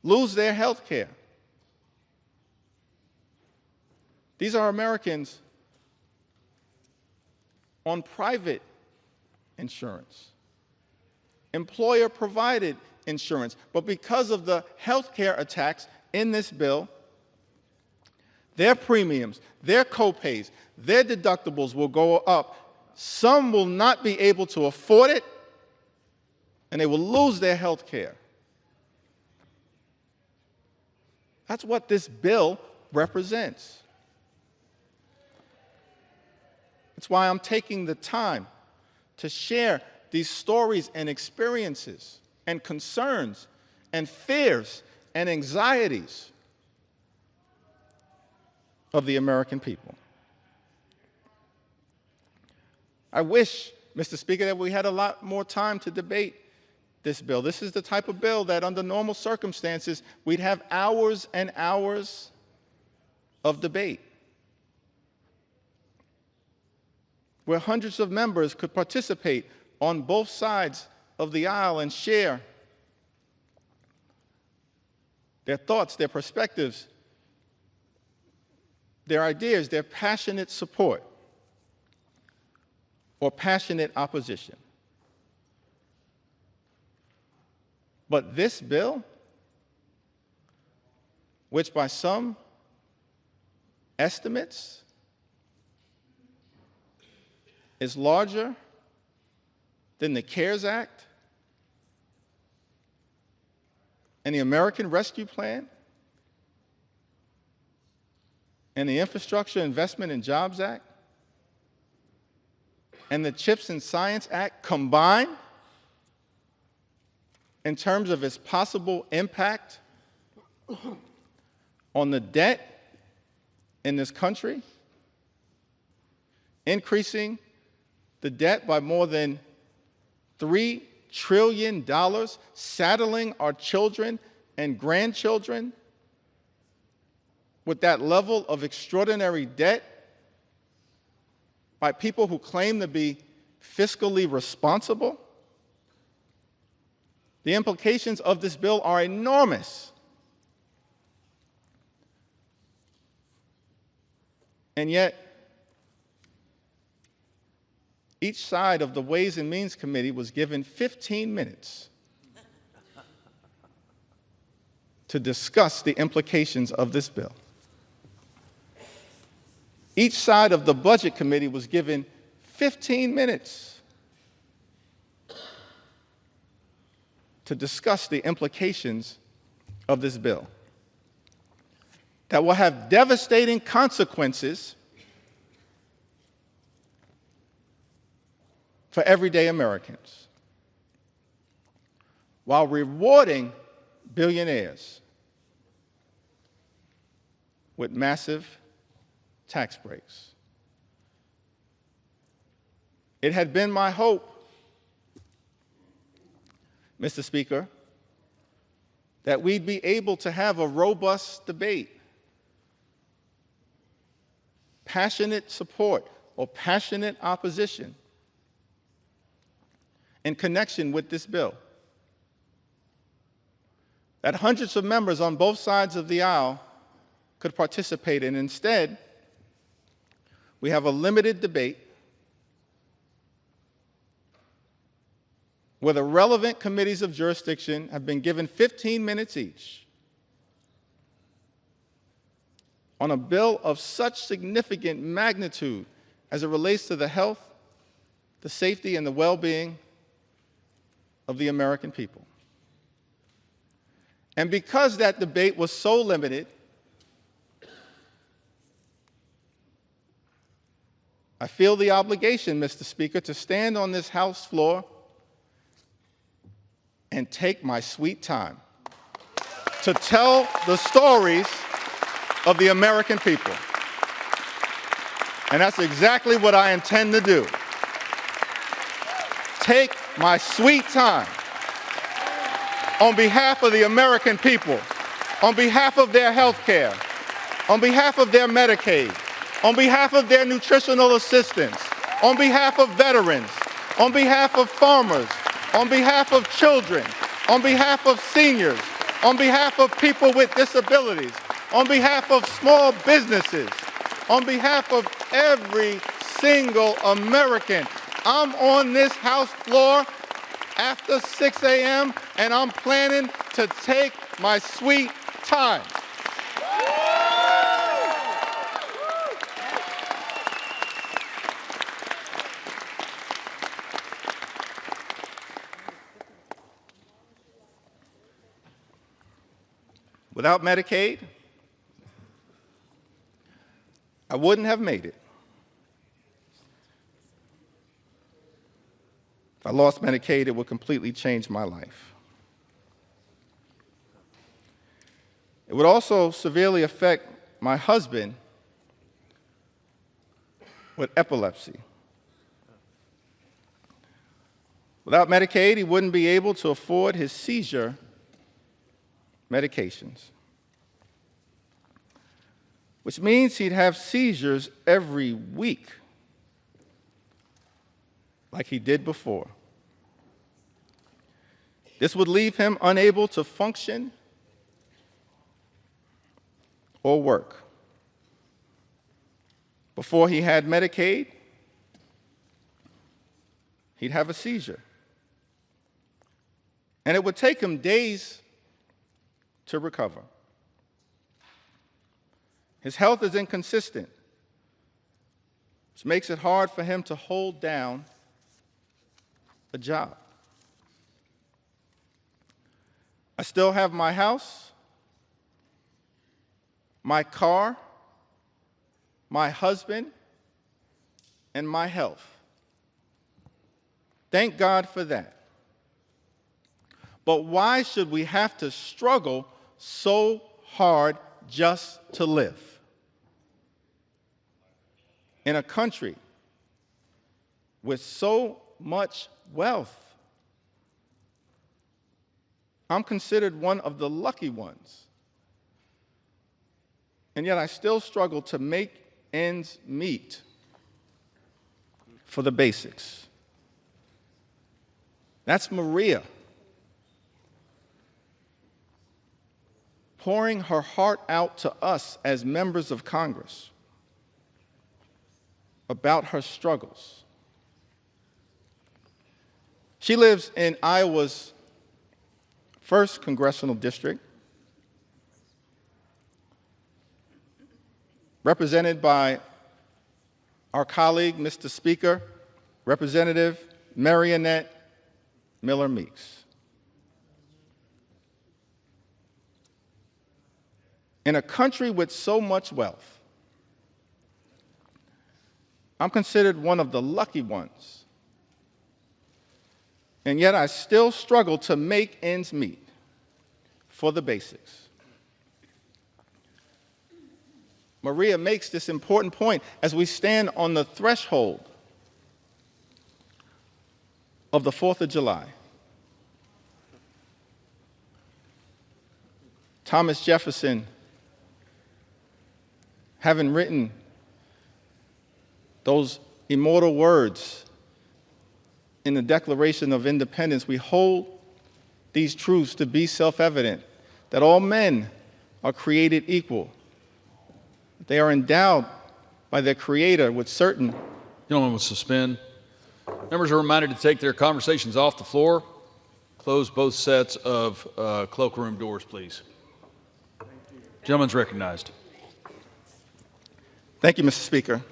lose their health care. These are Americans on private insurance, employer-provided insurance. But because of the health care attacks in this bill, their premiums, their copays, their deductibles will go up. Some will not be able to afford it, and they will lose their health care. That's what this bill represents. That's why I'm taking the time to share these stories and experiences and concerns and fears and anxieties of the American people. I wish, Mr. Speaker, that we had a lot more time to debate this bill. This is the type of bill that under normal circumstances, we'd have hours and hours of debate, where hundreds of members could participate on both sides of the aisle and share their thoughts, their perspectives, their ideas, their passionate support or passionate opposition. But this bill, which by some estimates is larger than the CARES Act and the American Rescue Plan and the Infrastructure Investment and Jobs Act and the CHIPS and Science Act combined in terms of its possible impact on the debt in this country, increasing the debt by more than $3 trillion, saddling our children and grandchildren with that level of extraordinary debt by people who claim to be fiscally responsible. The implications of this bill are enormous. And yet, each side of the Ways and Means Committee was given 15 minutes to discuss the implications of this bill. Each side of the Budget Committee was given 15 minutes to discuss the implications of this bill that will have devastating consequences for everyday Americans, while rewarding billionaires with massive tax breaks. It had been my hope, Mr. Speaker, that we'd be able to have a robust debate, passionate support or passionate opposition in connection with this bill, that hundreds of members on both sides of the aisle could participate in. Instead, we have a limited debate where the relevant committees of jurisdiction have been given 15 minutes each on a bill of such significant magnitude as it relates to the health, the safety, and the well-being of the American people. And because that debate was so limited, I feel the obligation, Mr. Speaker, to stand on this House floor and take my sweet time to tell the stories of the American people. And that's exactly what I intend to do. Take my sweet time on behalf of the American people, on behalf of their health care, on behalf of their Medicaid, on behalf of their nutritional assistance, on behalf of veterans, on behalf of farmers, on behalf of children, on behalf of seniors, on behalf of people with disabilities, on behalf of small businesses, on behalf of every single American. I'm on this House floor after 6 a.m., and I'm planning to take my sweet time. Without Medicaid, I wouldn't have made it. If I lost Medicaid, it would completely change my life. It would also severely affect my husband with epilepsy. Without Medicaid, he wouldn't be able to afford his seizure medications, which means he'd have seizures every week, like he did before. This would leave him unable to function or work. Before he had Medicaid, he'd have a seizure. And it would take him days to recover. His health is inconsistent, which makes it hard for him to hold down a job. I still have my house, my car, my husband, and my health. Thank God for that. But why should we have to struggle so hard just to live? In a country with so much wealth, I'm considered one of the lucky ones. And yet I still struggle to make ends meet for the basics. That's Maria, pouring her heart out to us as members of Congress about her struggles. She lives in Iowa's 1st Congressional District, represented by our colleague, Mr. Speaker, Representative Marionette Miller Meeks. In a country with so much wealth, I'm considered one of the lucky ones, and yet I still struggle to make ends meet for the basics. Maria makes this important point as we stand on the threshold of the 4th of July. Thomas Jefferson, having written those immortal words in the Declaration of Independence, we hold these truths to be self-evident, that all men are created equal. They are endowed by their Creator with certain... Gentlemen will suspend. Members are reminded to take their conversations off the floor. Close both sets of cloakroom doors, please. Gentleman's recognized. Thank you, Mr. Speaker.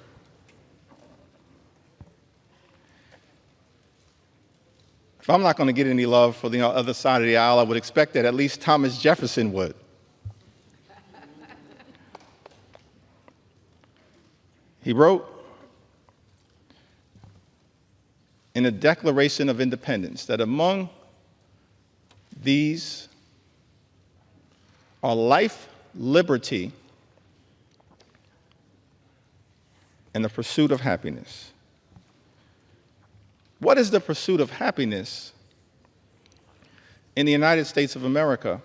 If I'm not going to get any love for the other side of the aisle, I would expect that at least Thomas Jefferson would. He wrote in the Declaration of Independence that among these are life, liberty, and the pursuit of happiness. What is the pursuit of happiness in the United States of America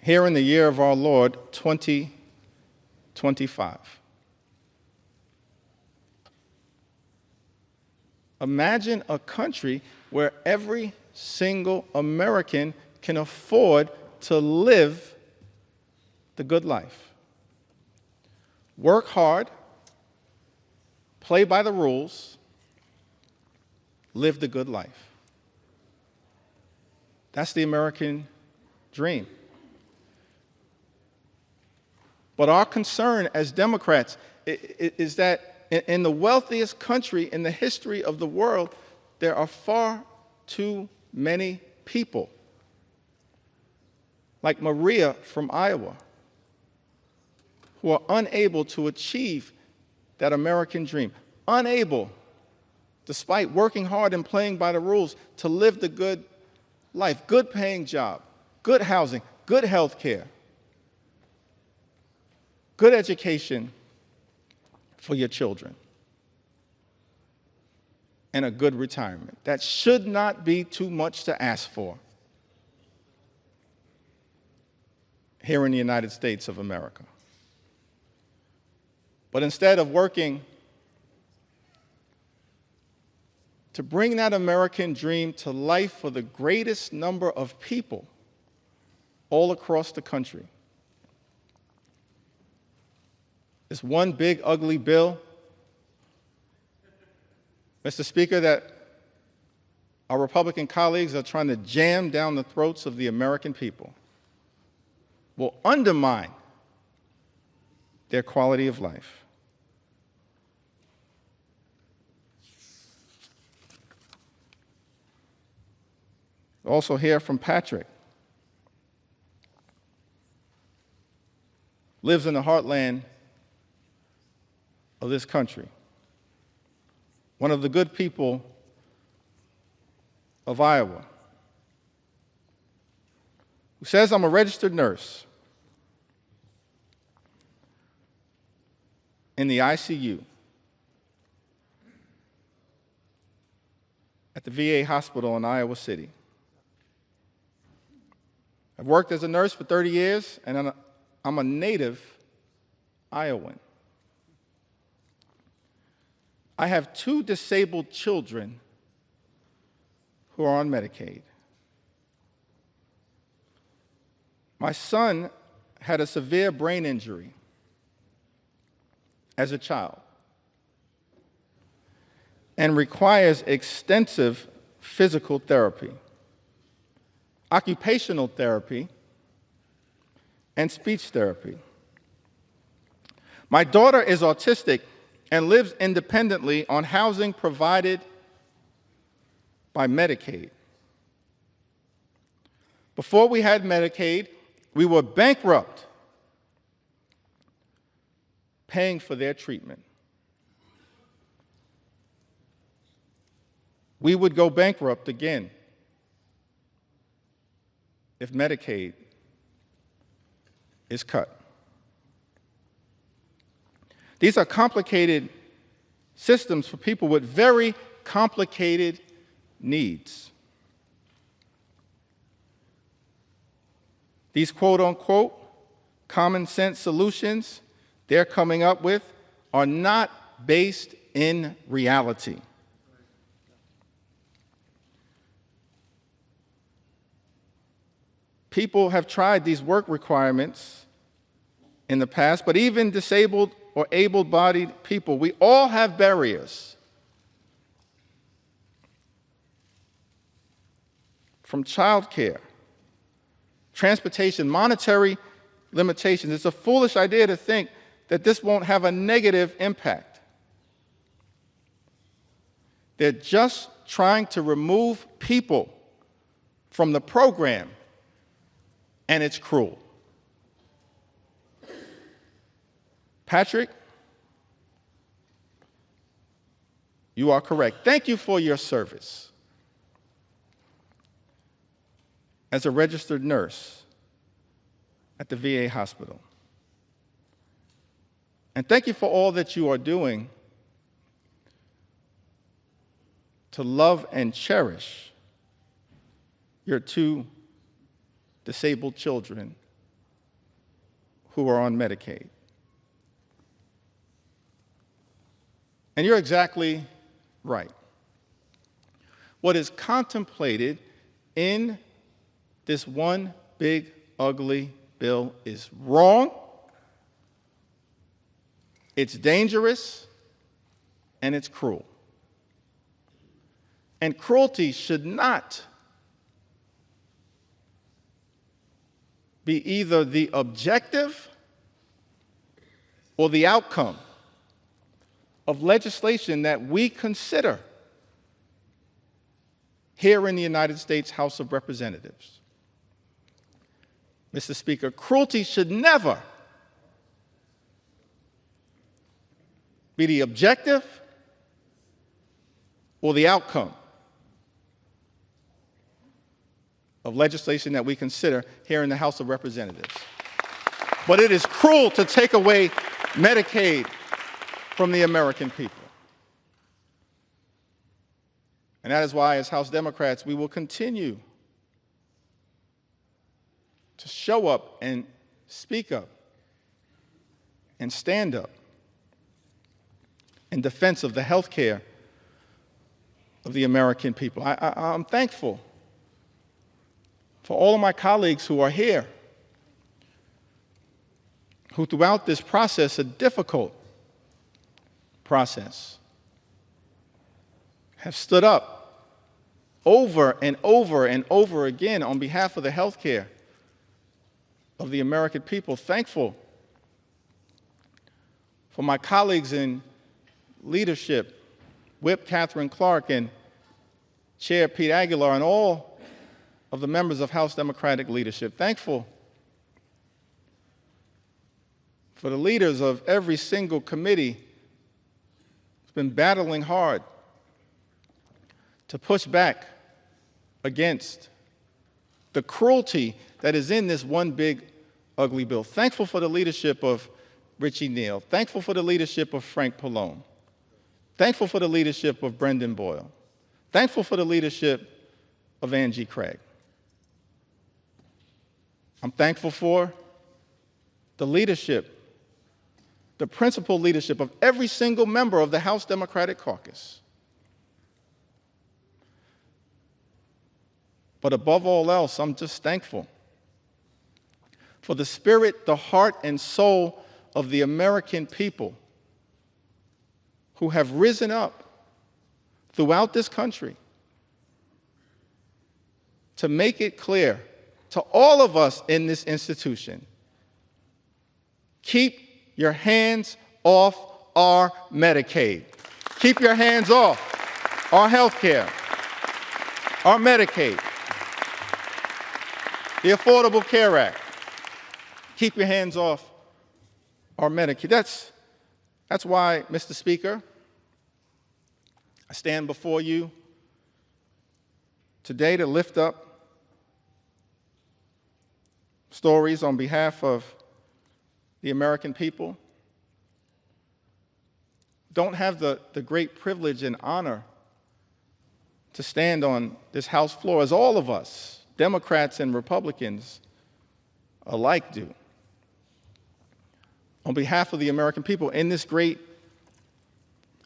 here in the year of our Lord, 2025? Imagine a country where every single American can afford to live the good life. Work hard, play by the rules, live the good life. That's the American dream. But our concern as Democrats is that in the wealthiest country in the history of the world, there are far too many people, like Maria from Iowa, who are unable to achieve that American dream, unable, despite working hard and playing by the rules, to live the good life, good paying job, good housing, good health care, good education for your children, and a good retirement. That should not be too much to ask for here in the United States of America. But instead of working to bring that American dream to life for the greatest number of people all across the country, this one big, ugly bill, Mr. Speaker, that our Republican colleagues are trying to jam down the throats of the American people, will undermine their quality of life. Also hear from Patrick. Lives in the heartland of this country. One of the good people of Iowa, who says, I'm a registered nurse in the ICU at the VA hospital in Iowa City. I've worked as a nurse for 30 years, and I'm a native Iowan. I have 2 disabled children who are on Medicaid. My son had a severe brain injury as a child and requires extensive physical therapy, occupational therapy, and speech therapy. My daughter is autistic and lives independently on housing provided by Medicaid. Before we had Medicaid, we were bankrupt paying for their treatment. We would go bankrupt again if Medicaid is cut. These are complicated systems for people with very complicated needs. These quote-unquote common sense solutions they're coming up with are not based in reality. People have tried these work requirements in the past, but even disabled or able-bodied people, we all have barriers. From childcare, transportation, monetary limitations. It's a foolish idea to think that this won't have a negative impact. They're just trying to remove people from the program, and it's cruel. Patrick, you are correct. Thank you for your service as a registered nurse at the VA hospital. And thank you for all that you are doing to love and cherish your 2 disabled children who are on Medicaid. And you're exactly right. What is contemplated in this one big, ugly bill is wrong, it's dangerous, and it's cruel. And cruelty should not be either the objective or the outcome of legislation that we consider here in the United States House of Representatives. Mr. Speaker, cruelty should never be the objective or the outcome of legislation that we consider here in the House of Representatives. But it is cruel to take away Medicaid from the American people. And that is why, as House Democrats, we will continue to show up and speak up and stand up in defense of the health care of the American people. I'm thankful for all of my colleagues who are here, who throughout this process, a difficult process, have stood up over and over and over again on behalf of the health care of the American people. Thankful for my colleagues in leadership, Whip Catherine Clark and Chair Pete Aguilar, and all of the members of House Democratic leadership. Thankful for the leaders of every single committee who's been battling hard to push back against the cruelty that is in this one big, ugly bill. Thankful for the leadership of Richie Neal. Thankful for the leadership of Frank Pallone. Thankful for the leadership of Brendan Boyle. Thankful for the leadership of Angie Craig. I'm thankful for the leadership, the principal leadership of every single member of the House Democratic Caucus. But above all else, I'm just thankful for the spirit, the heart, and soul of the American people who have risen up throughout this country to make it clear to all of us in this institution: keep your hands off our Medicaid. Keep your hands off our health care, our Medicaid, the Affordable Care Act. Keep your hands off our Medicaid. That's why, Mr. Speaker, I stand before you today to lift up stories on behalf of the American people. Don't have the great privilege and honor to stand on this House floor, as all of us, Democrats and Republicans alike, do, on behalf of the American people in this great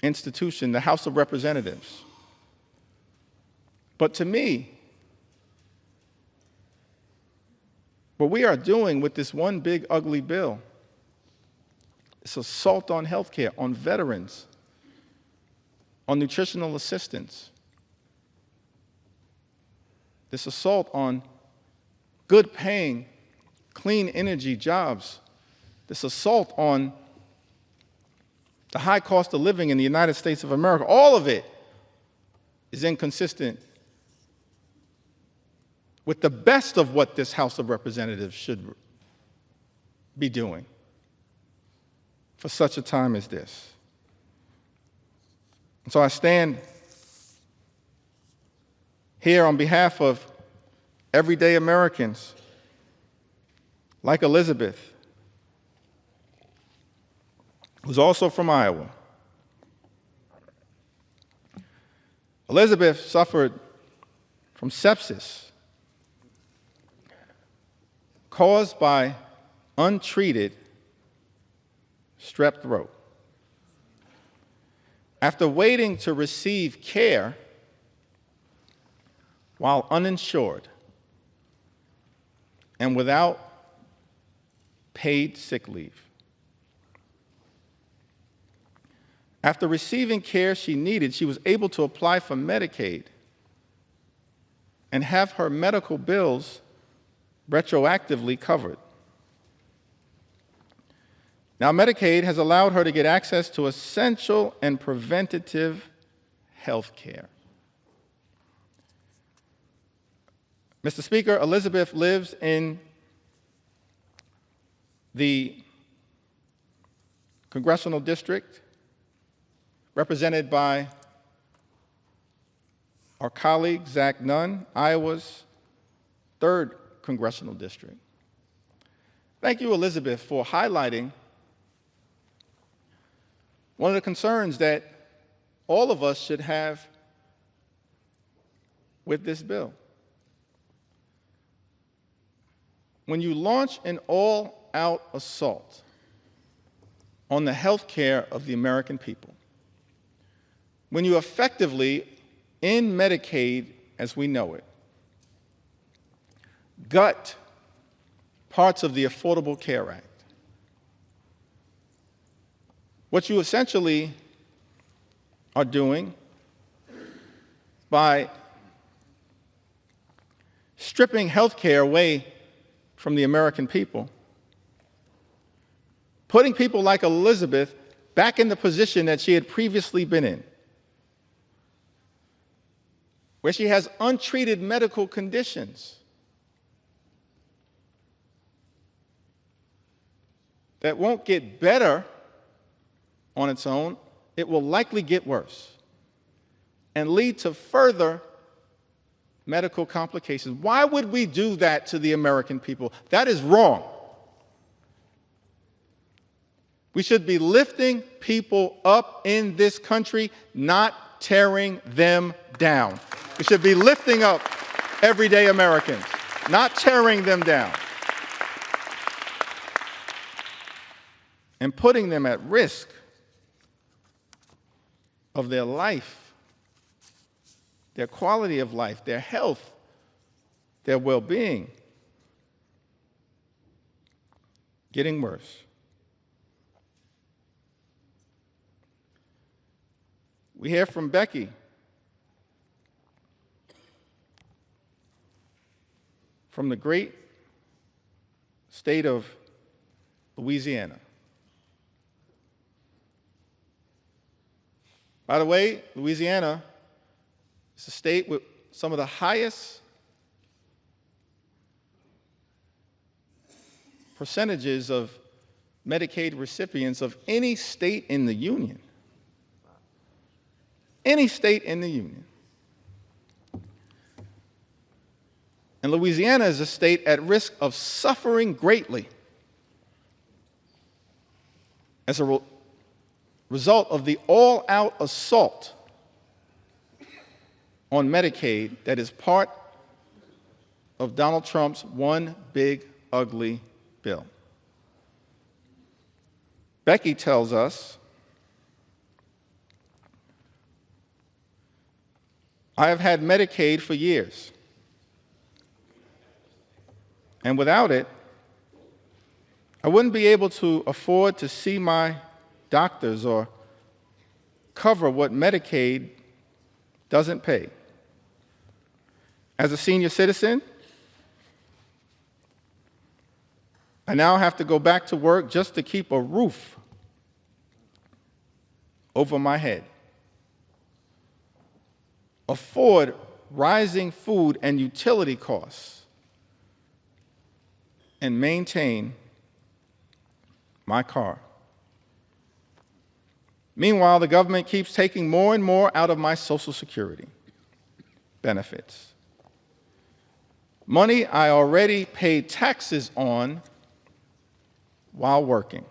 institution, the House of Representatives. But to me, what we are doing with this one big, ugly bill is assault on health care, on veterans, on nutritional assistance. This assault on good-paying, clean energy jobs. This assault on the high cost of living in the United States of America. All of it is inconsistent with the best of what this House of Representatives should be doing for such a time as this. And so I stand here on behalf of everyday Americans like Elizabeth, who's also from Iowa. Elizabeth suffered from sepsis caused by untreated strep throat. After waiting to receive care while uninsured and without paid sick leave. After receiving care she needed, she was able to apply for Medicaid and have her medical bills retroactively covered. Now, Medicaid has allowed her to get access to essential and preventative health care. Mr. Speaker, Elizabeth lives in the congressional district represented by our colleague, Zach Nunn, Iowa's 3rd congressional district. Thank you, Elizabeth, for highlighting one of the concerns that all of us should have with this bill. When you launch an all-out assault on the health care of the American people, when you effectively end Medicaid as we know it, gut parts of the Affordable Care Act, what you essentially are doing by stripping health care away from the American people, putting people like Elizabeth back in the position that she had previously been in, where she has untreated medical conditions that won't get better on its own, it will likely get worse and lead to further medical complications. Why would we do that to the American people? That is wrong. We should be lifting people up in this country, not tearing them down. We should be lifting up everyday Americans, not tearing them down and putting them at risk of their life, their quality of life, their health, their well-being getting worse. We hear from Becky from the great state of Louisiana. By the way, Louisiana is a state with some of the highest percentages of Medicaid recipients of any state in the Union. Any state in the Union. And Louisiana is a state at risk of suffering greatly as a result of the all-out assault on Medicaid that is part of Donald Trump's one big ugly bill. Becky tells us, I have had Medicaid for years, and without it, I wouldn't be able to afford to see my doctors or cover what Medicaid doesn't pay. As a senior citizen, I now have to go back to work just to keep a roof over my head, afford rising food and utility costs, and maintain my car. Meanwhile, the government keeps taking more and more out of my Social Security benefits. Money I already paid taxes on while working.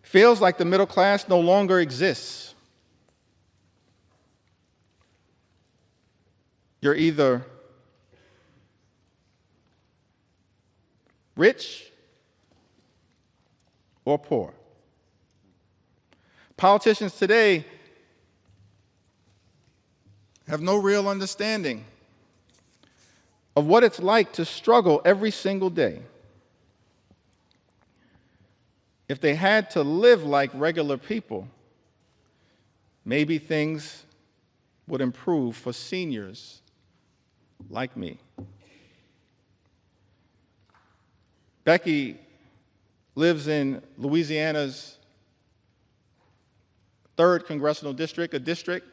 Feels like the middle class no longer exists. You're either rich or poor. Politicians today have no real understanding of what it's like to struggle every single day. If they had to live like regular people, maybe things would improve for seniors like me. Becky lives in Louisiana's 3rd Congressional District, a district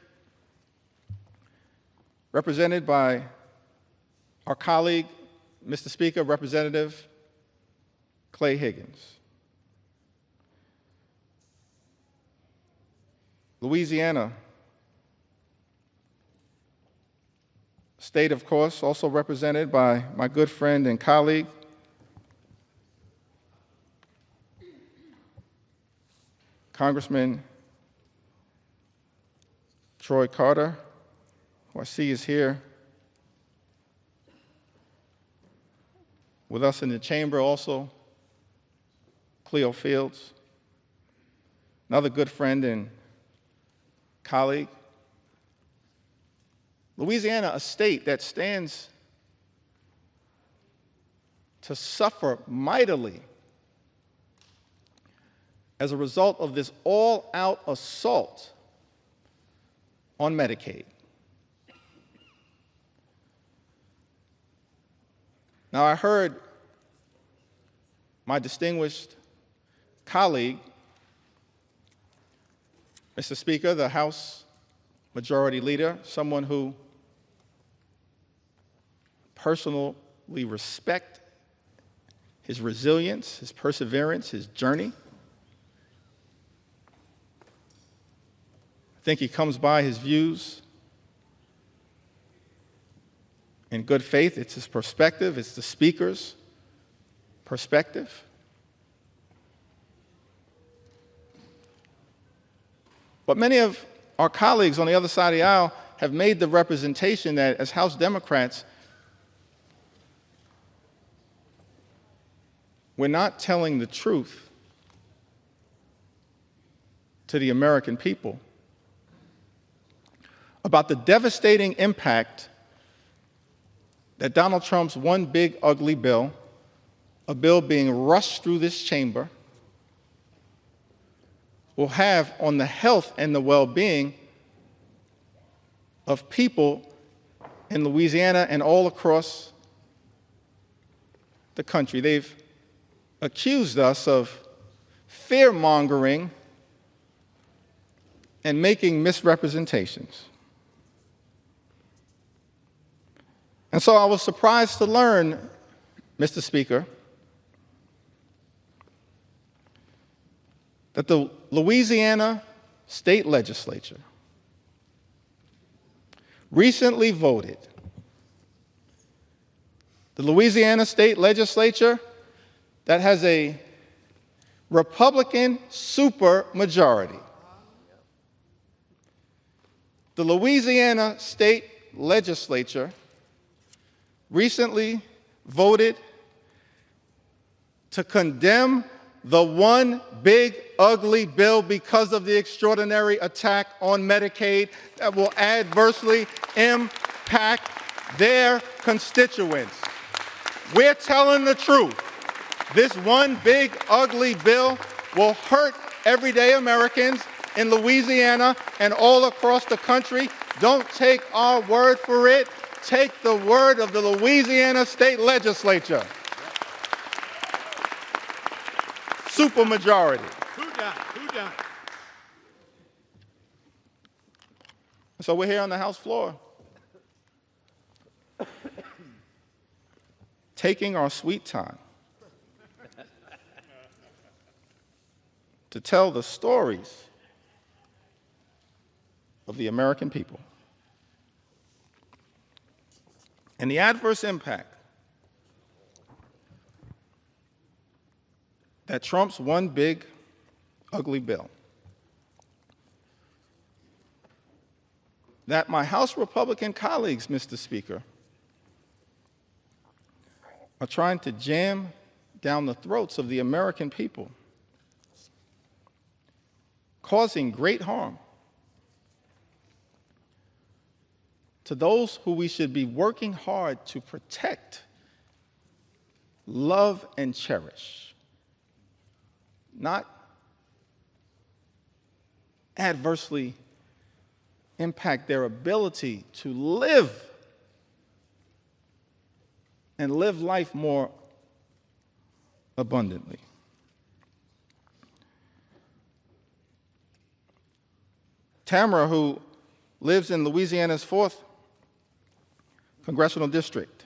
represented by our colleague, Mr. Speaker, Representative Clay Higgins. Louisiana, state, of course, also represented by my good friend and colleague, Congressman Troy Carter, who I see is here with us in the chamber also, Cleo Fields, another good friend and colleague. Louisiana, a state that stands to suffer mightily as a result of this all-out assault on Medicaid. Now, I heard my distinguished colleague, Mr. Speaker, the House Majority Leader, someone who personally respect his resilience, his perseverance, his journey. I think he comes by his views in good faith. It's his perspective. It's the speaker's perspective. But many of our colleagues on the other side of the aisle have made the representation that as House Democrats, we're not telling the truth to the American people about the devastating impact that Donald Trump's one big ugly bill, a bill being rushed through this chamber, will have on the health and the well-being of people in Louisiana and all across the country. They've accused us of fear-mongering and making misrepresentations. And so I was surprised to learn, Mr. Speaker, that the Louisiana State Legislature recently voted. The Louisiana State Legislature that has a Republican supermajority. The Louisiana State Legislature recently voted to condemn the one big ugly bill because of the extraordinary attack on Medicaid that will adversely impact their constituents. We're telling the truth. This one big ugly bill will hurt everyday Americans in Louisiana and all across the country. Don't take our word for it. Take the word of the Louisiana State Legislature. Supermajority. Who done? So we're here on the House floor, taking our sweet time to tell the stories of the American people and the adverse impact that Trump's one big ugly bill, that my House Republican colleagues, Mr. Speaker, are trying to jam down the throats of the American people, causing great harm. to those who we should be working hard to protect, love, and cherish, not adversely impact their ability to live and live life more abundantly. Tamara, who lives in Louisiana's 4th Congressional District,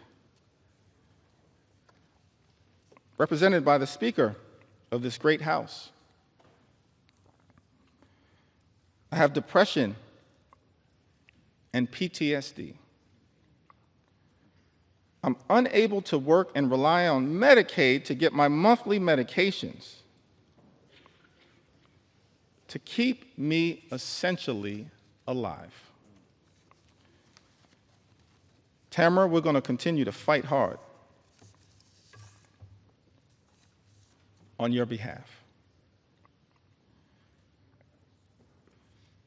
represented by the Speaker of this great House. I have depression and PTSD. I'm unable to work and rely on Medicaid to get my monthly medications to keep me essentially alive. Tamara, we're going to continue to fight hard on your behalf.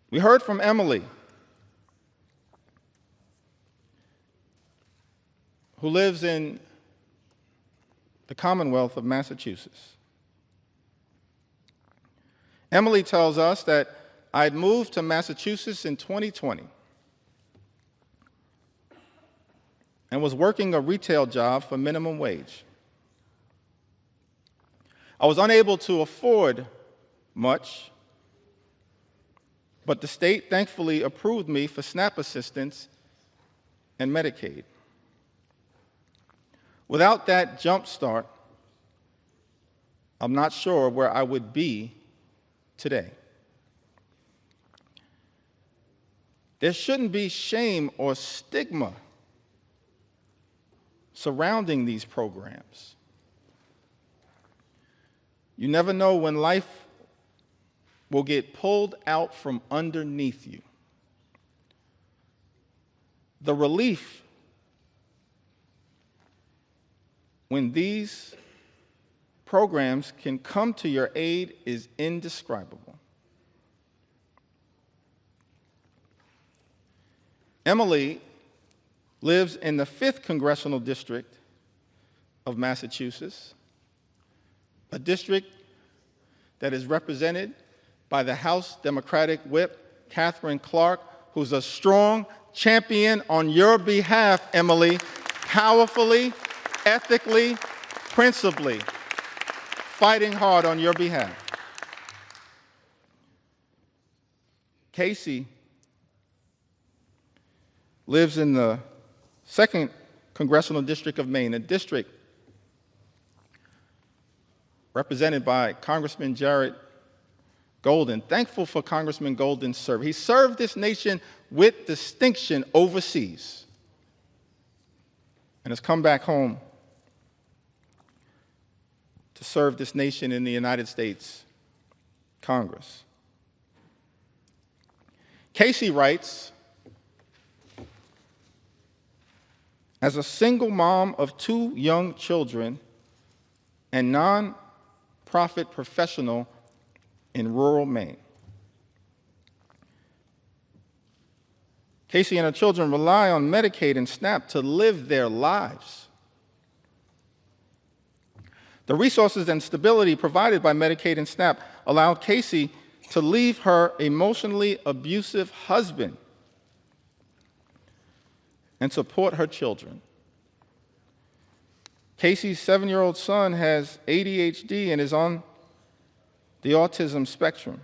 We heard from Emily, who lives in the Commonwealth of Massachusetts. Emily tells us that I'd moved to Massachusetts in 2020 and was working a retail job for minimum wage. I was unable to afford much, but the state thankfully approved me for SNAP assistance and Medicaid. Without that jump start, I'm not sure where I would be today. There shouldn't be shame or stigma surrounding these programs. You never know when life will get pulled out from underneath you. The relief when these programs can come to your aid is indescribable. Emily lives in the 5th Congressional District of Massachusetts, a district that is represented by the House Democratic Whip, Catherine Clark, who's a strong champion on your behalf, Emily, powerfully, ethically, principally, fighting hard on your behalf. Casey lives in the 2nd Congressional District of Maine, a district represented by Congressman Jared Golden. Thankful for Congressman Golden's service. He served this nation with distinction overseas and has come back home to serve this nation in the United States Congress. Casey writes, as a single mom of 2 young children and non-profit professional in rural Maine, Casey and her children rely on Medicaid and SNAP to live their lives. The resources and stability provided by Medicaid and SNAP allowed Casey to leave her emotionally abusive husband and support her children. Casey's 7-year-old son has ADHD and is on the autism spectrum.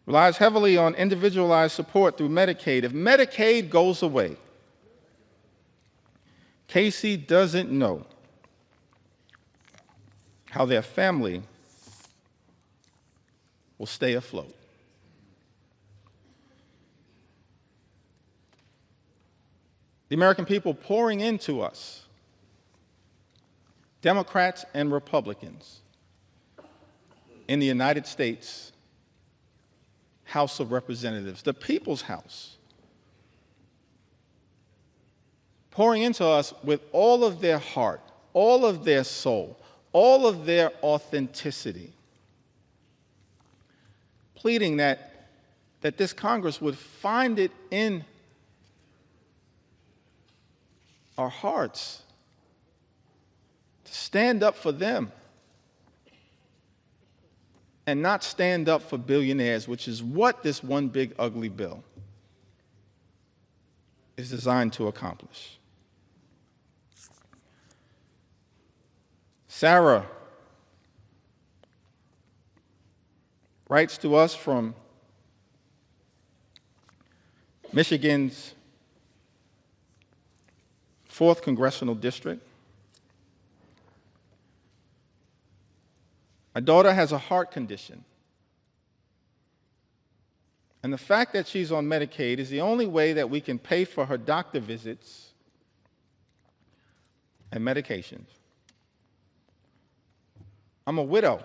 Relies heavily on individualized support through Medicaid. If Medicaid goes away, Casey doesn't know how their family will stay afloat. The American people pouring into us, Democrats and Republicans, in the United States House of Representatives, the People's House, pouring into us with all of their heart, all of their soul, all of their authenticity, pleading that that this Congress would find it in our hearts to stand up for them and not stand up for billionaires, which is what this one big ugly bill is designed to accomplish. Sarah writes to us from Michigan's 4th Congressional District. My daughter has a heart condition, and the fact that she's on Medicaid is the only way that we can pay for her doctor visits and medications. I'm a widow,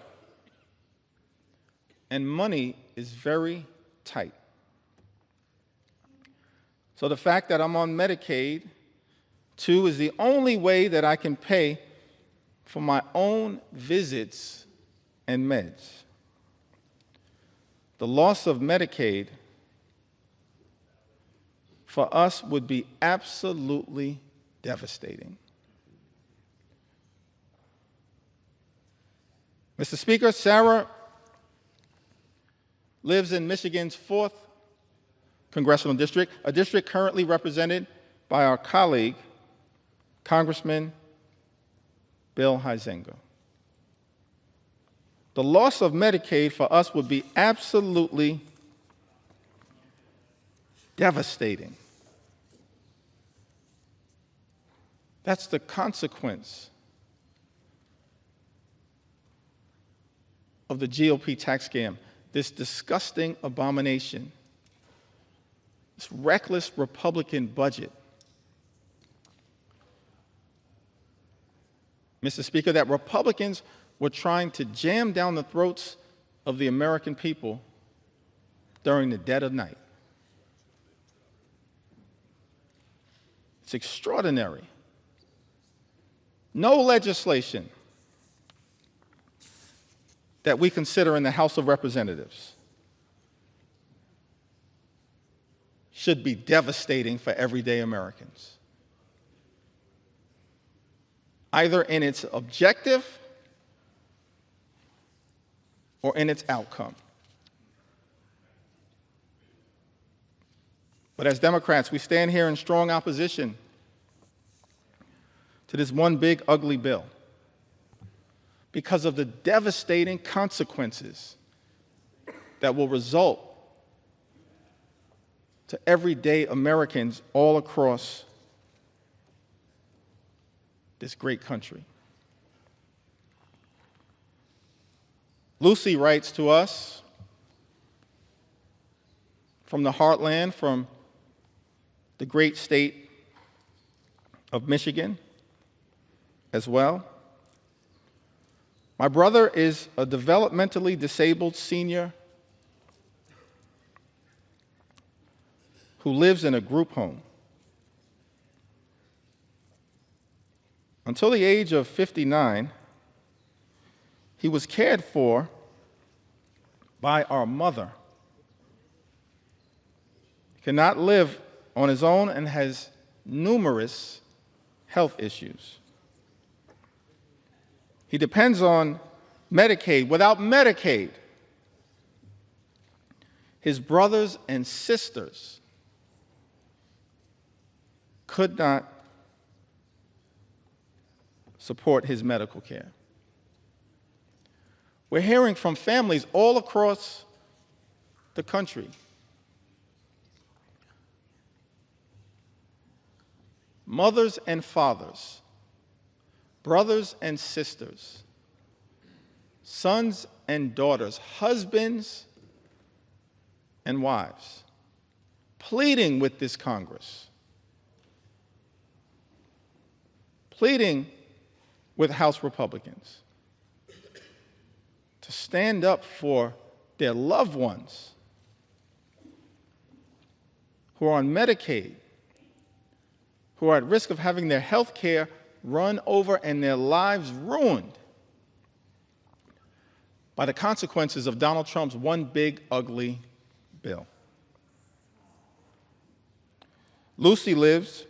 and money is very tight. So the fact that I'm on Medicaid, too, is the only way that I can pay for my own visits and meds. The loss of Medicaid for us would be absolutely devastating. Mr. Speaker, Sarah lives in Michigan's 4th Congressional District, a district currently represented by our colleague, Congressman Bill Huizenga. The loss of Medicaid for us would be absolutely devastating. That's the consequence of the GOP tax scam, this disgusting abomination, this reckless Republican budget. Mr. Speaker, that Republicans were trying to jam down the throats of the American people during the dead of night. It's extraordinary. No legislation that we consider in the House of Representatives should be devastating for everyday Americans, either in its objective or in its outcome. But as Democrats, we stand here in strong opposition to this one big ugly bill because of the devastating consequences that will result to everyday Americans all across this great country. Lucy writes to us from the heartland, from the great state of Michigan as well. My brother is a developmentally disabled senior who lives in a group home. Until the age of 59, he was cared for by our mother. He cannot live on his own and has numerous health issues. He depends on Medicaid. Without Medicaid, his brothers and sisters could not support his medical care. We're hearing from families all across the country. Mothers and fathers, brothers and sisters, sons and daughters, husbands and wives, pleading with this Congress, pleading with House Republicans to stand up for their loved ones who are on Medicaid, who are at risk of having their health care run over and their lives ruined by the consequences of Donald Trump's one big ugly bill. Lucy lives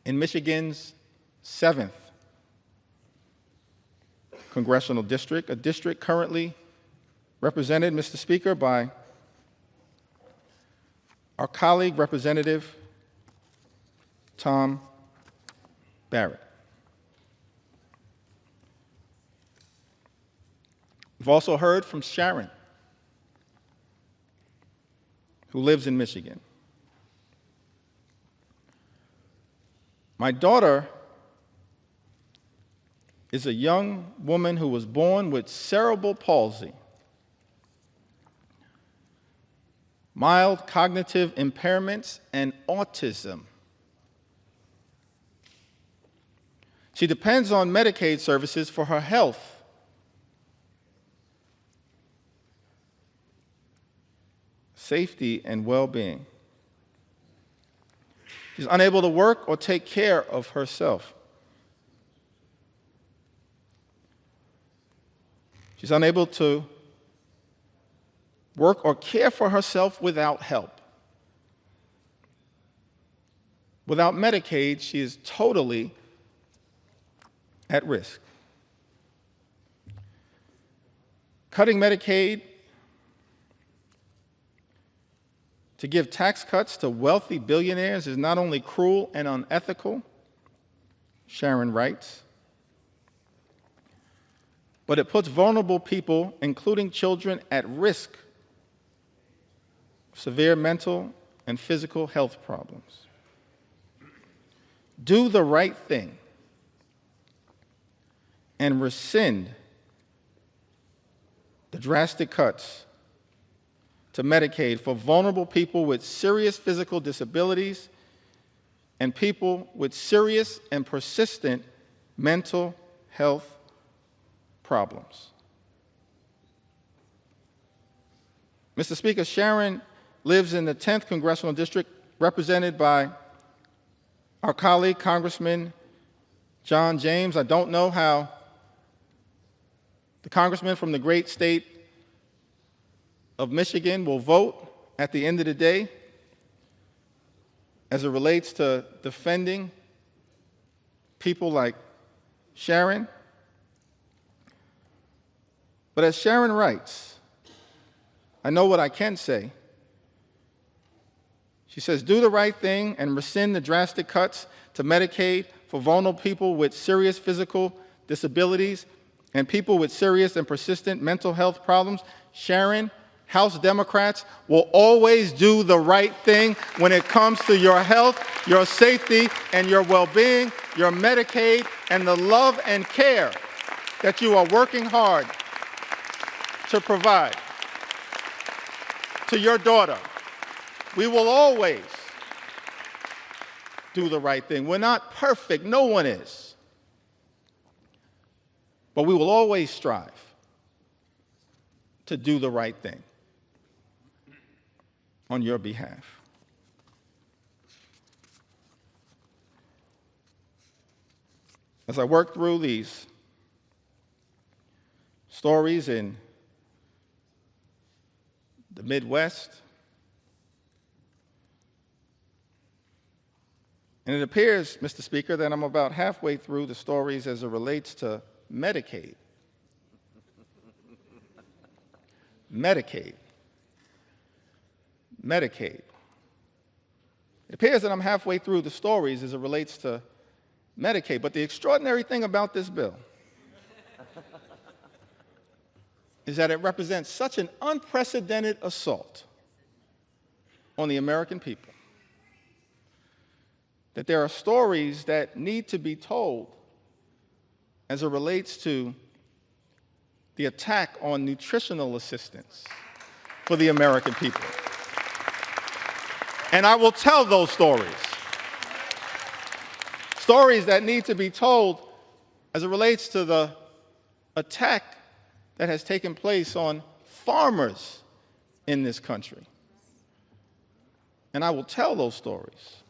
in Michigan's 7th congressional district, a district currently represented, Mr. Speaker, by our colleague, Representative Tom Barrett. We've also heard from Sharon, who lives in Michigan. My daughter is a young woman who was born with cerebral palsy, mild cognitive impairments, and autism. She depends on Medicaid services for her health. Safety and well-being. She's unable to work or take care of herself. She's unable to work or care for herself without help. Without Medicaid, she is totally at risk. Cutting Medicaid to give tax cuts to wealthy billionaires is not only cruel and unethical, Sharon writes, but it puts vulnerable people, including children, at risk of severe mental and physical health problems. Do the right thing and rescind the drastic cuts to Medicaid for vulnerable people with serious physical disabilities and people with serious and persistent mental health problems. Mr. Speaker, Sharon lives in the 10th Congressional District, represented by our colleague, Congressman John James. I don't know how the congressman from the great state of Michigan will vote at the end of the day as it relates to defending people like Sharon. But as Sharon writes, I know what I can say. She says, do the right thing and rescind the drastic cuts to Medicaid for vulnerable people with serious physical disabilities and people with serious and persistent mental health problems. Sharon, House Democrats will always do the right thing when it comes to your health, your safety, and your well-being, your Medicaid, and the love and care that you are working hard to provide to your daughter. We will always do the right thing. We're not perfect, no one is. But we will always strive to do the right thing on your behalf. As I work through these stories in the Midwest, and it appears, Mr. Speaker, that I'm about halfway through the stories as it relates to Medicaid. Medicaid. Medicaid. It appears that I'm halfway through the stories as it relates to Medicaid, but the extraordinary thing about this bill is that it represents such an unprecedented assault on the American people that there are stories that need to be told as it relates to the attack on nutritional assistance for the American people. And I will tell those stories. Stories that need to be told as it relates to the attack that has taken place on farmers in this country. And I will tell those stories.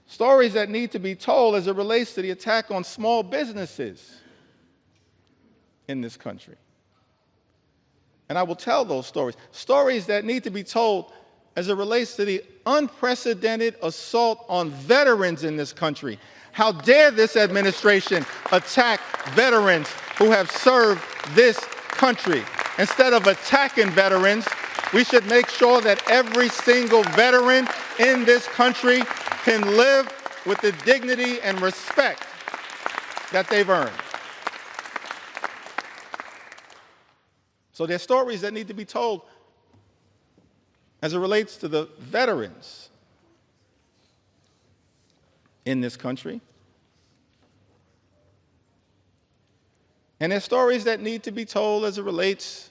Stories that need to be told as it relates to the attack on small businesses in this country. And I will tell those stories. Stories that need to be told as it relates to the unprecedented assault on veterans in this country. How dare this administration attack veterans who have served this country? Instead of attacking veterans, we should make sure that every single veteran in this country can live with the dignity and respect that they've earned. So there are stories that need to be told as it relates to the veterans in this country. And there are stories that need to be told as it relates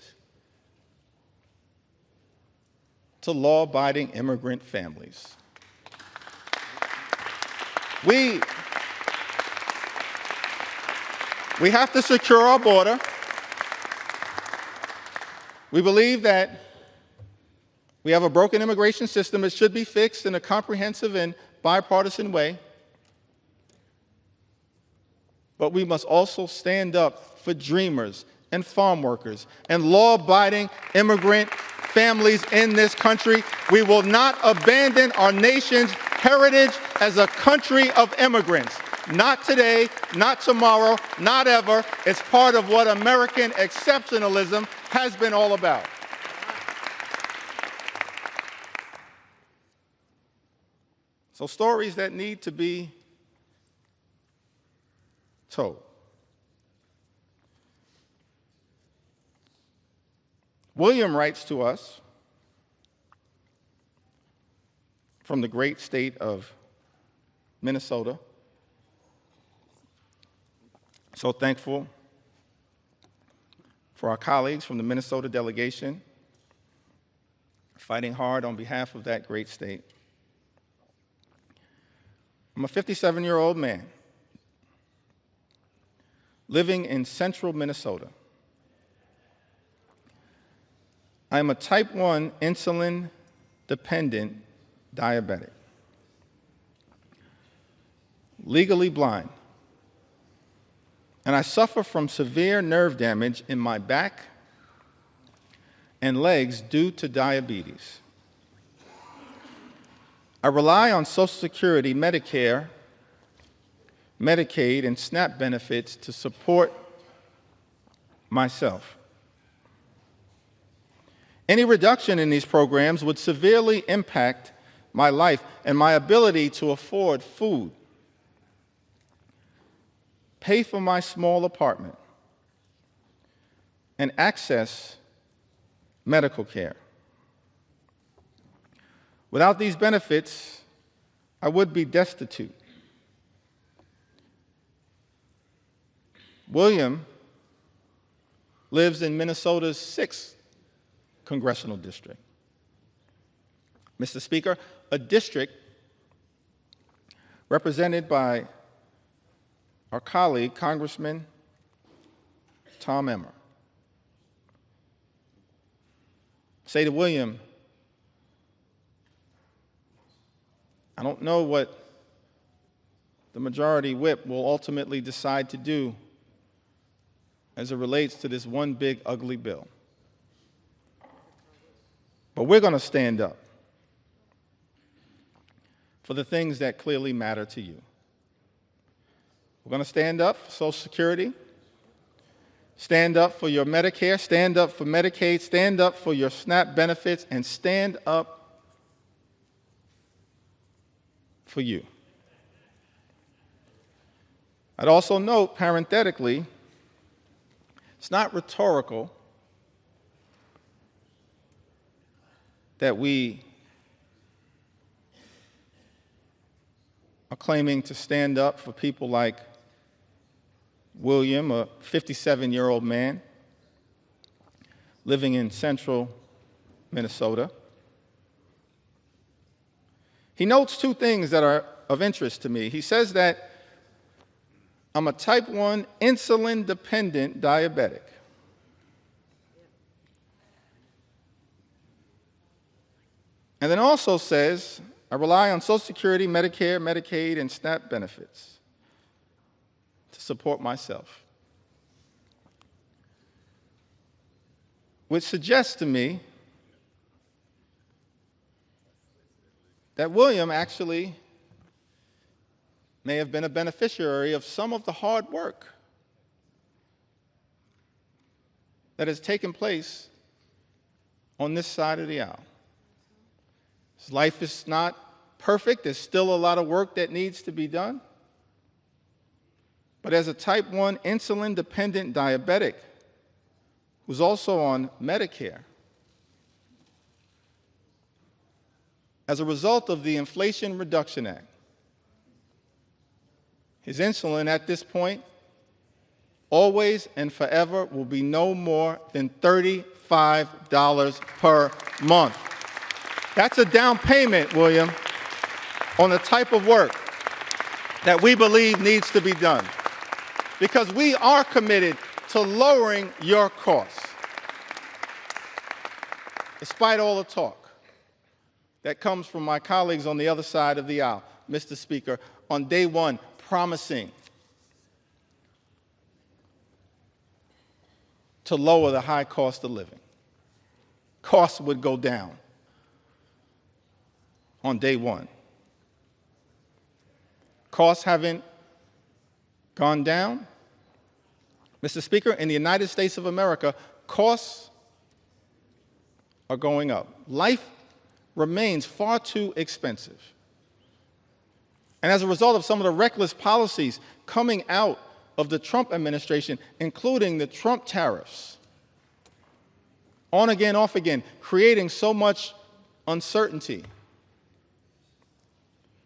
to law-abiding immigrant families. We have to secure our border. We believe that we have a broken immigration system that should be fixed in a comprehensive and bipartisan way. But we must also stand up for dreamers and farm workers and law-abiding immigrant families in this country. We will not abandon our nation's heritage as a country of immigrants. Not today, not tomorrow, not ever. It's part of what American exceptionalism has been all about. So stories that need to be told. William writes to us from the great state of Minnesota. So thankful for our colleagues from the Minnesota delegation fighting hard on behalf of that great state. I'm a 57-year-old man living in central Minnesota. I am a type 1 insulin-dependent diabetic, legally blind, and I suffer from severe nerve damage in my back and legs due to diabetes. I rely on Social Security, Medicare, Medicaid, and SNAP benefits to support myself. Any reduction in these programs would severely impact my life and my ability to afford food, pay for my small apartment, and access medical care. Without these benefits, I would be destitute. William lives in Minnesota's 6th congressional district. Mr. Speaker, a district represented by our colleague, Congressman Tom Emmer. Say to William, I don't know what the majority whip will ultimately decide to do as it relates to this one big ugly bill. But we're going to stand up for the things that clearly matter to you. We're going to stand up for Social Security, stand up for your Medicare, stand up for Medicaid, stand up for your SNAP benefits, and stand up for you. I'd also note, parenthetically, it's not rhetorical that we are claiming to stand up for people like William, a 57-year-old man living in central Minnesota. He notes two things that are of interest to me. He says that I'm a type 1 insulin-dependent diabetic. And then also says, I rely on Social Security, Medicare, Medicaid, and SNAP benefits to support myself. Which suggests to me that William actually may have been a beneficiary of some of the hard work that has taken place on this side of the aisle. His life is not perfect. There's still a lot of work that needs to be done. But as a type 1 insulin-dependent diabetic who's also on Medicare, as a result of the Inflation Reduction Act, his insulin at this point, always and forever, will be no more than $35 per month. That's a down payment, William, on the type of work that we believe needs to be done, because we are committed to lowering your costs, despite all the talk that comes from my colleagues on the other side of the aisle, Mr. Speaker, on day one, promising to lower the high cost of living. Costs would go down on day one. Costs haven't gone down. Mr. Speaker, in the United States of America, costs are going up. Life remains far too expensive. And as a result of some of the reckless policies coming out of the Trump administration, including the Trump tariffs, on again, off again, creating so much uncertainty,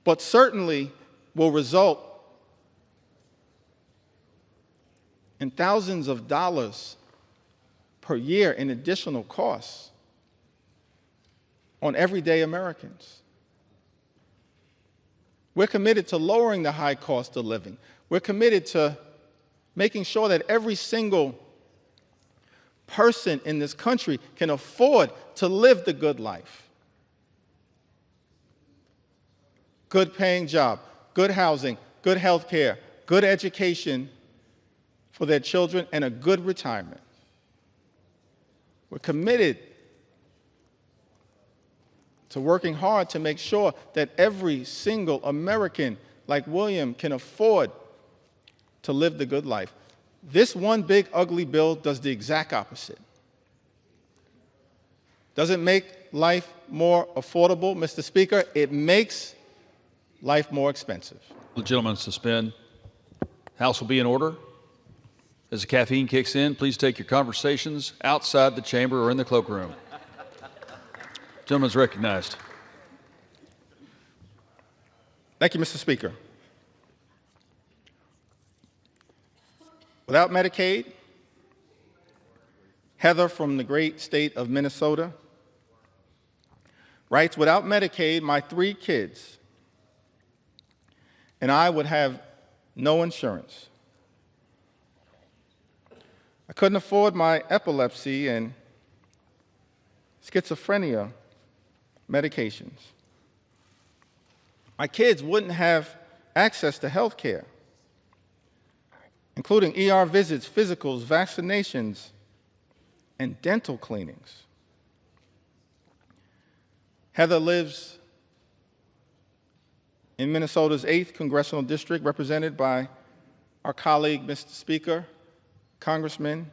but certainly will result in thousands of dollars per year in additional costs on everyday Americans. We're committed to lowering the high cost of living. We're committed to making sure that every single person in this country can afford to live the good life. Good paying job, good housing, good health care, good education for their children, and a good retirement. We're committed to working hard to make sure that every single American like William can afford to live the good life. This one big ugly bill does the exact opposite. Does it make life more affordable, Mr. Speaker? It makes life more expensive. The gentleman suspend. House will be in order. As the caffeine kicks in, please take your conversations outside the chamber or in the cloakroom. Gentleman's recognized. Thank you, Mr. Speaker. Without Medicaid, Heather from the great state of Minnesota writes, without Medicaid, my 3 kids and I would have no insurance. I couldn't afford my epilepsy and schizophrenia medications. My kids wouldn't have access to health care, including ER visits, physicals, vaccinations, and dental cleanings. Heather lives in Minnesota's 8th Congressional District, represented by our colleague, Mr. Speaker, Congressman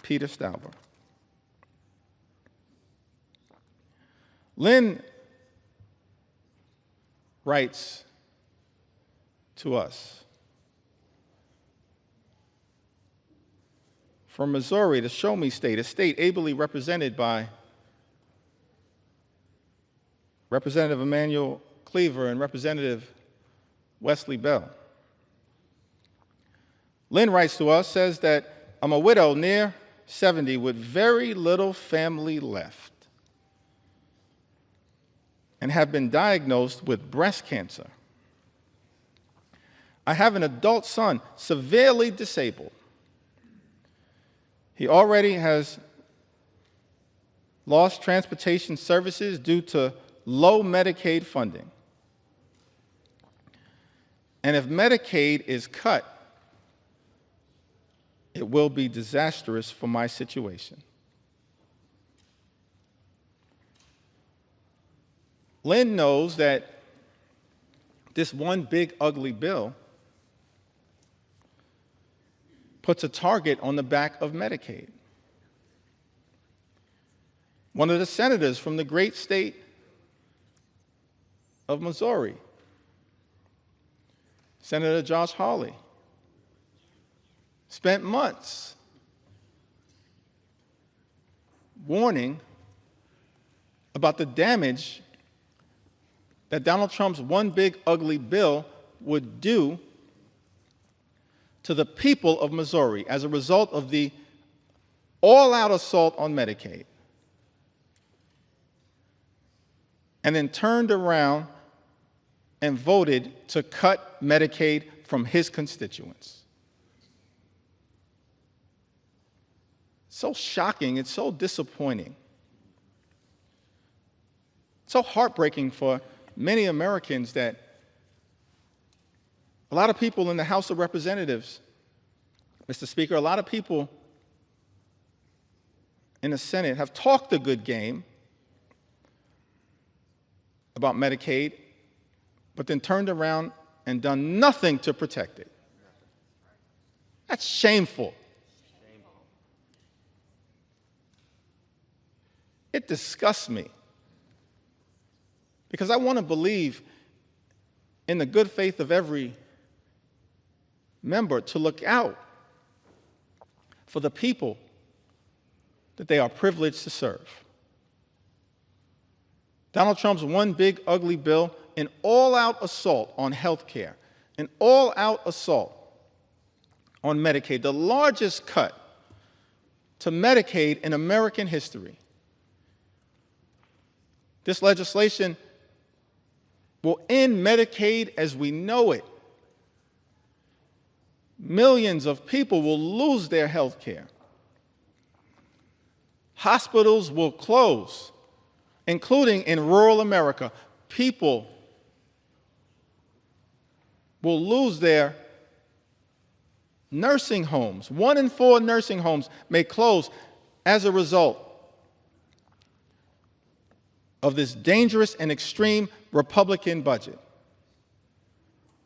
Peter Stauber. Lynn writes to us from Missouri, the Show Me State, a state ably represented by Representative Emanuel Cleaver and Representative Wesley Bell. Lynn writes to us, says that I'm a widow near 70 with very little family left and have been diagnosed with breast cancer. I have an adult son, severely disabled. He already has lost transportation services due to low Medicaid funding. And if Medicaid is cut, it will be disastrous for my situation. Lynn knows that this one big ugly bill puts a target on the back of Medicaid. One of the senators from the great state of Missouri, Senator Josh Hawley, spent months warning about the damage that Donald Trump's one big ugly bill would do to the people of Missouri as a result of the all-out assault on Medicaid. And then turned around and voted to cut Medicaid from his constituents. So shocking, it's so disappointing. So heartbreaking for many Americans that a lot of people in the House of Representatives, Mr. Speaker, a lot of people in the Senate have talked a good game about Medicaid, but then turned around and done nothing to protect it. That's shameful. It disgusts me because I want to believe in the good faith of every member to look out for the people that they are privileged to serve. Donald Trump's one big ugly bill, an all-out assault on health care, an all-out assault on Medicaid, the largest cut to Medicaid in American history. This legislation will end Medicaid as we know it. Millions of people will lose their health care. Hospitals will close, including in rural America. People will lose their nursing homes. 1 in 4 nursing homes may close as a result of this dangerous and extreme Republican budget.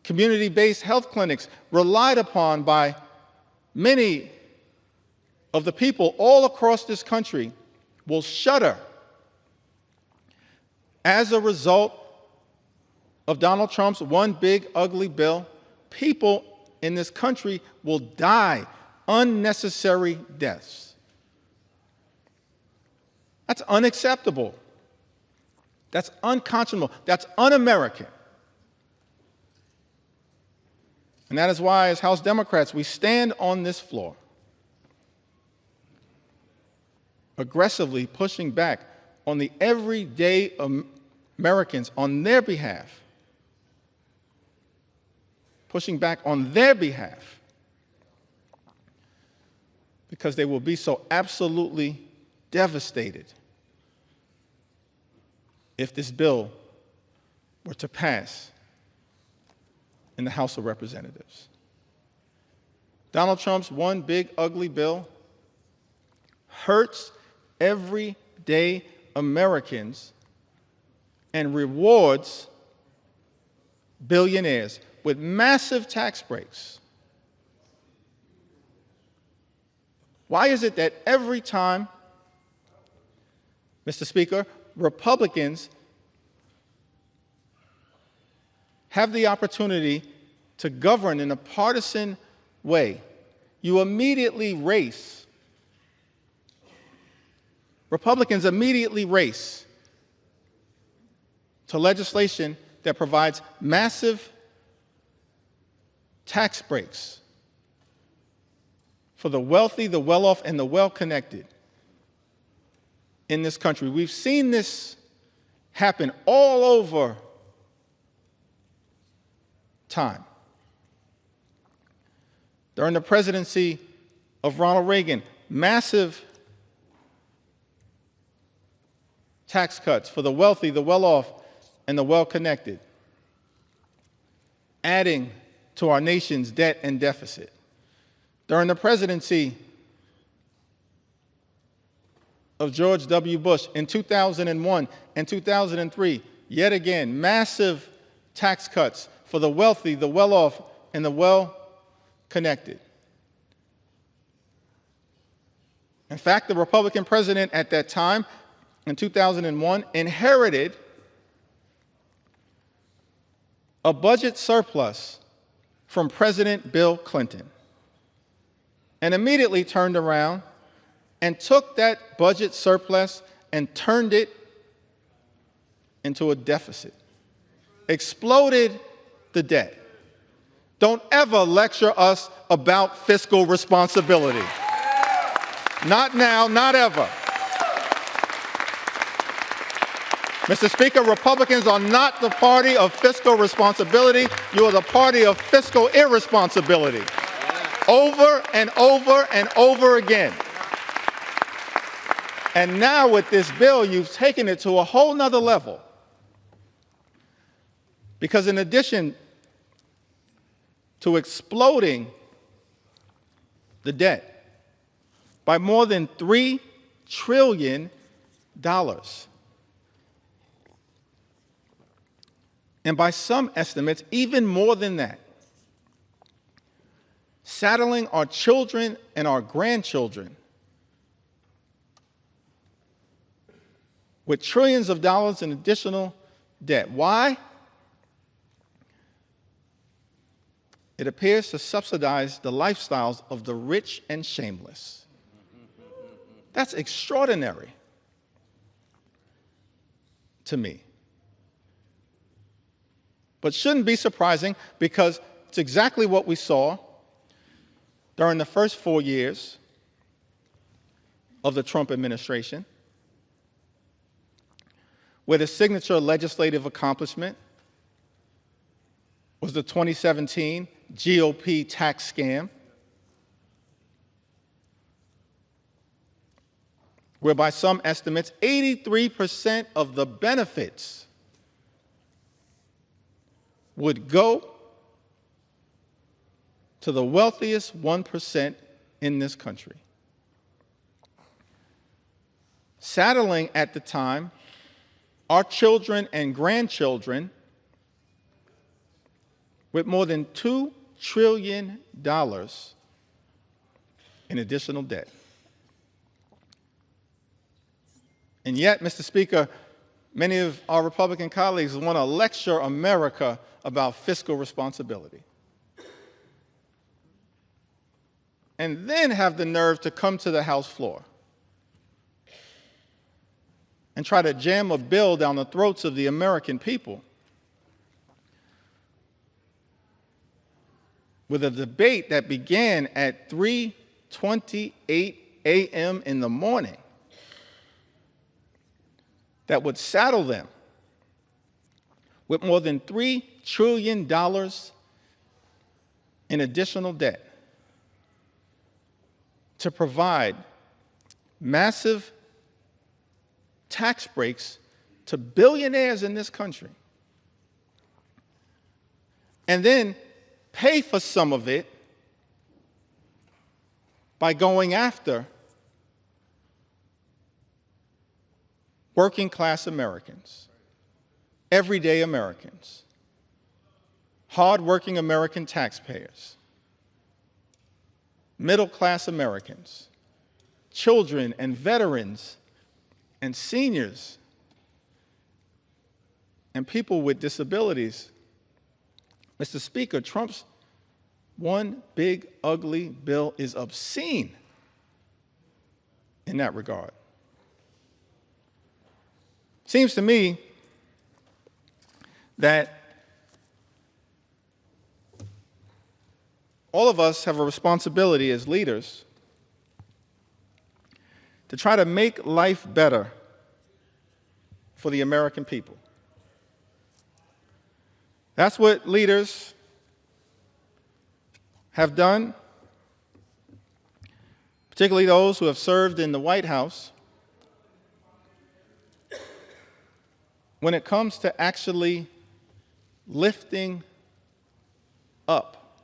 Community-based health clinics relied upon by many of the people all across this country will shutter as a result of Donald Trump's one big ugly bill. People in this country will die unnecessary deaths. That's unacceptable. That's unconscionable. That's un-American. And that is why, as House Democrats, we stand on this floor, aggressively pushing back on the everyday Americans on their behalf, pushing back on their behalf, because they will be so absolutely devastated if this bill were to pass in the House of Representatives. Donald Trump's one big ugly bill hurts everyday Americans and rewards billionaires with massive tax breaks. Why is it that every time, Mr. Speaker, Republicans have the opportunity to govern in a partisan way, Republicans immediately race to legislation that provides massive tax breaks for the wealthy, the well-off, and the well-connected in this country. We've seen this happen all over time. During the presidency of Ronald Reagan, massive tax cuts for the wealthy, the well-off, and the well-connected, adding to our nation's debt and deficit. During the presidency of George W. Bush in 2001 and 2003, yet again, massive tax cuts for the wealthy, the well-off, and the well-connected. In fact, the Republican president at that time, in 2001, inherited a budget surplus from President Bill Clinton, and immediately turned around and took that budget surplus and turned it into a deficit, exploded the debt. Don't ever lecture us about fiscal responsibility. Not now, not ever. Mr. Speaker, Republicans are not the party of fiscal responsibility. You are the party of fiscal irresponsibility. Over and over and over again. And now with this bill, you've taken it to a whole nother level. Because in addition to exploding the debt by more than $3 trillion, and by some estimates, even more than that, saddling our children and our grandchildren with trillions of dollars in additional debt. Why? It appears to subsidize the lifestyles of the rich and shameless. That's extraordinary to me. But shouldn't be surprising, because it's exactly what we saw during the first 4 years of the Trump administration, where the signature legislative accomplishment was the 2017 GOP tax scam, where by some estimates, 83% of the benefits would go to the wealthiest 1% in this country. Saddling at the time our children and grandchildren with more than $2 trillion in additional debt. And yet, Mr. Speaker, many of our Republican colleagues want to lecture America about fiscal responsibility, and then have the nerve to come to the House floor and try to jam a bill down the throats of the American people with a debate that began at 3:28 a.m. in the morning that would saddle them with more than $3 trillion in additional debt to provide massive tax breaks to billionaires in this country, and then pay for some of it by going after working class Americans, everyday Americans, hardworking American taxpayers, middle class Americans, children and veterans and seniors and people with disabilities. Mr. Speaker, Trump's one big ugly bill is obscene in that regard. Seems to me that all of us have a responsibility as leaders to try to make life better for the American people. That's what leaders have done, particularly those who have served in the White House, when it comes to actually lifting up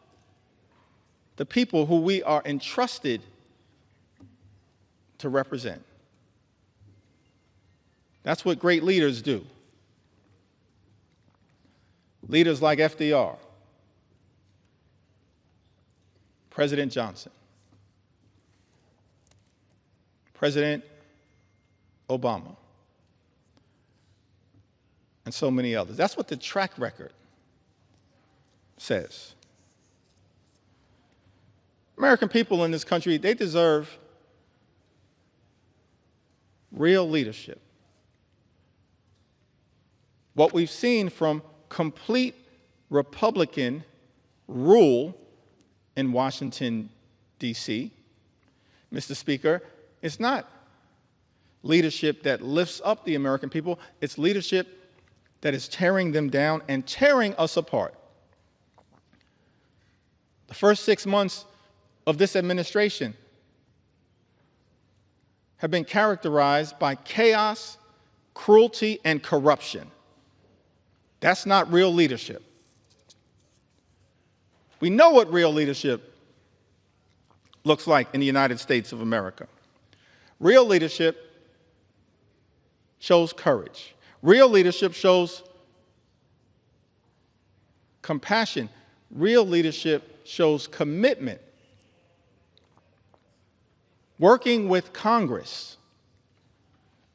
the people who we are entrusted to represent. That's what great leaders do. Leaders like FDR, President Johnson, President Obama, and so many others. That's what the track record says. American people in this country, they deserve real leadership. What we've seen from complete Republican rule in Washington, D.C., Mr. Speaker, it's not leadership that lifts up the American people. It's leadership that is tearing them down and tearing us apart. The first 6 months of this administration have been characterized by chaos, cruelty, and corruption. That's not real leadership. We know what real leadership looks like in the United States of America. Real leadership shows courage. Real leadership shows compassion. Real leadership shows commitment. Working with Congress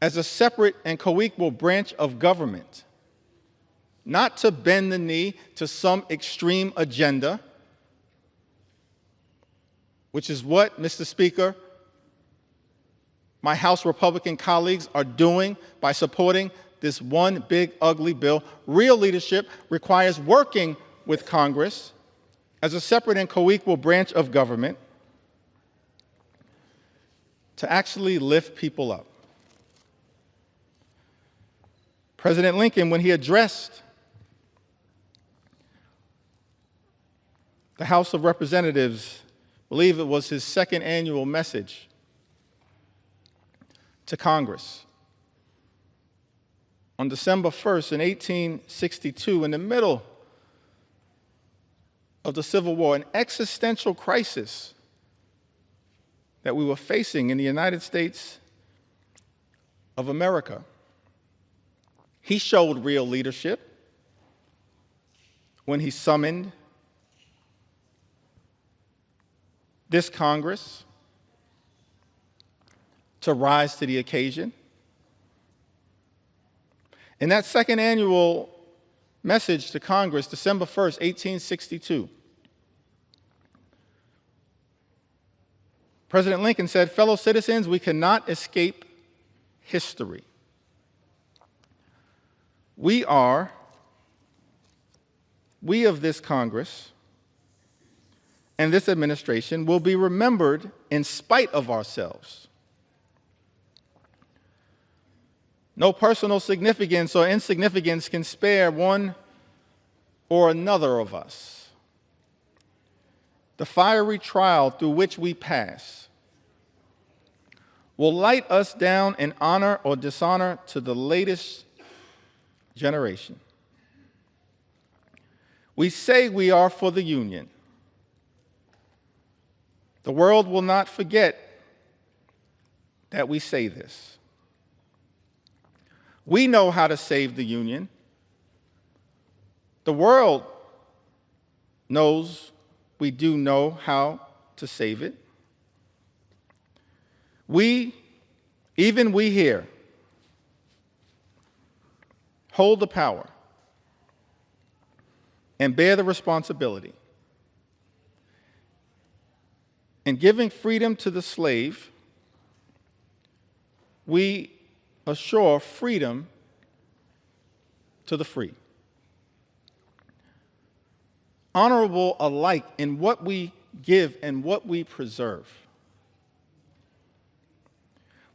as a separate and co-equal branch of government, not to bend the knee to some extreme agenda, which is what, Mr. Speaker, my House Republican colleagues are doing by supporting this one big ugly bill. Real leadership requires working with Congress as a separate and co-equal branch of government to actually lift people up. President Lincoln, when he addressed the House of Representatives, I believe it was his second annual message to Congress, on December 1st in 1862, in the middle of the Civil War, an existential crisis that we were facing in the United States of America. He showed real leadership when he summoned this Congress to rise to the occasion. In that second annual message to Congress, December 1st, 1862, President Lincoln said, "Fellow citizens, we cannot escape history. We of this Congress and this administration will be remembered in spite of ourselves. No personal significance or insignificance can spare one or another of us. The fiery trial through which we pass will light us down in honor or dishonor to the latest generation. We say we are for the Union. The world will not forget that we say this. We know how to save the Union. The world knows we do know how to save it. Even we here, hold the power and bear the responsibility. In giving freedom to the slave, we assure freedom to the free. Honorable alike in what we give and what we preserve.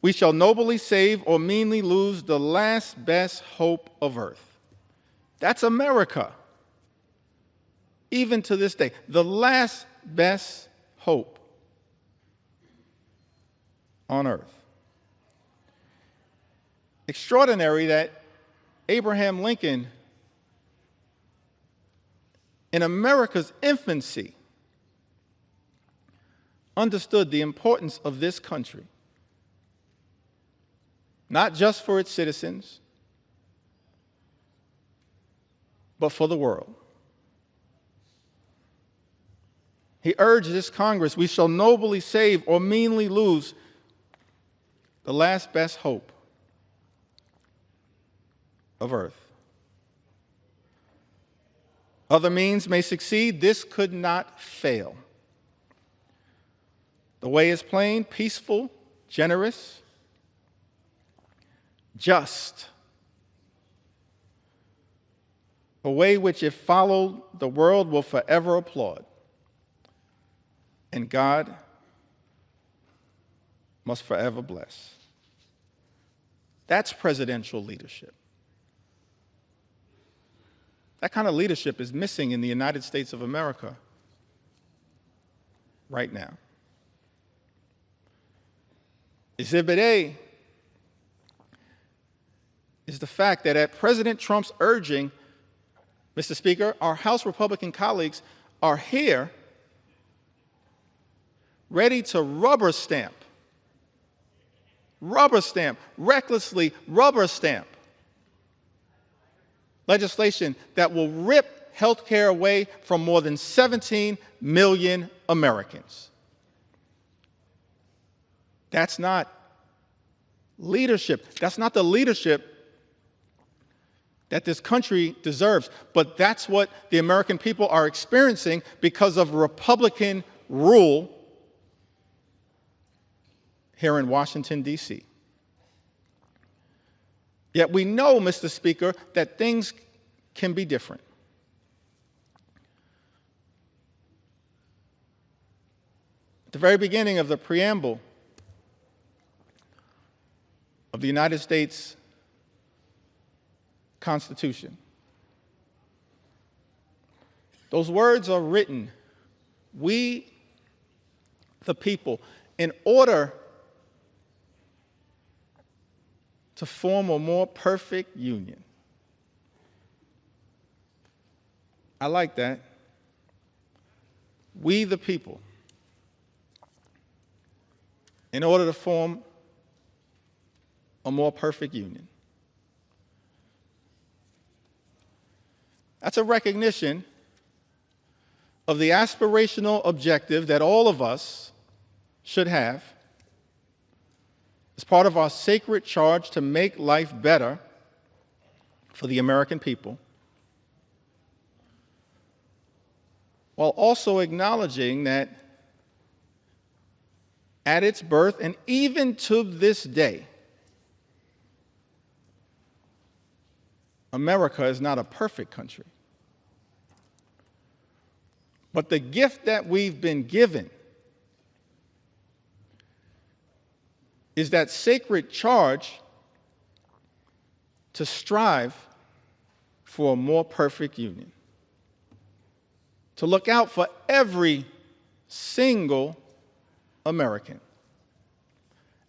We shall nobly save or meanly lose the last best hope of earth. That's America. Even to this day, the last best hope on earth. Extraordinary that Abraham Lincoln, in America's infancy, understood the importance of this country, not just for its citizens, but for the world. He urged this Congress, we shall nobly save or meanly lose the last best hope of earth. Other means may succeed, this could not fail. The way is plain, peaceful, generous, just. A way which, if followed, the world will forever applaud. And God must forever bless. That's presidential leadership. That kind of leadership is missing in the United States of America right now. Exhibit A is the fact that at President Trump's urging, Mr. Speaker, our House Republican colleagues are here ready to rubber stamp, recklessly rubber stamp legislation that will rip health care away from more than 17 million Americans. That's not leadership. That's not the leadership that this country deserves. But that's what the American people are experiencing because of Republican rule here in Washington, D.C. Yet we know, Mr. Speaker, that things can be different. At the very beginning of the preamble of the United States Constitution, those words are written, we, the people, in order to form a more perfect union. I like that. We, the people, in order to form a more perfect union. That's a recognition of the aspirational objective that all of us should have as part of our sacred charge to make life better for the American people, while also acknowledging that at its birth and even to this day, America is not a perfect country. But the gift that we've been given is that sacred charge to strive for a more perfect union, to look out for every single American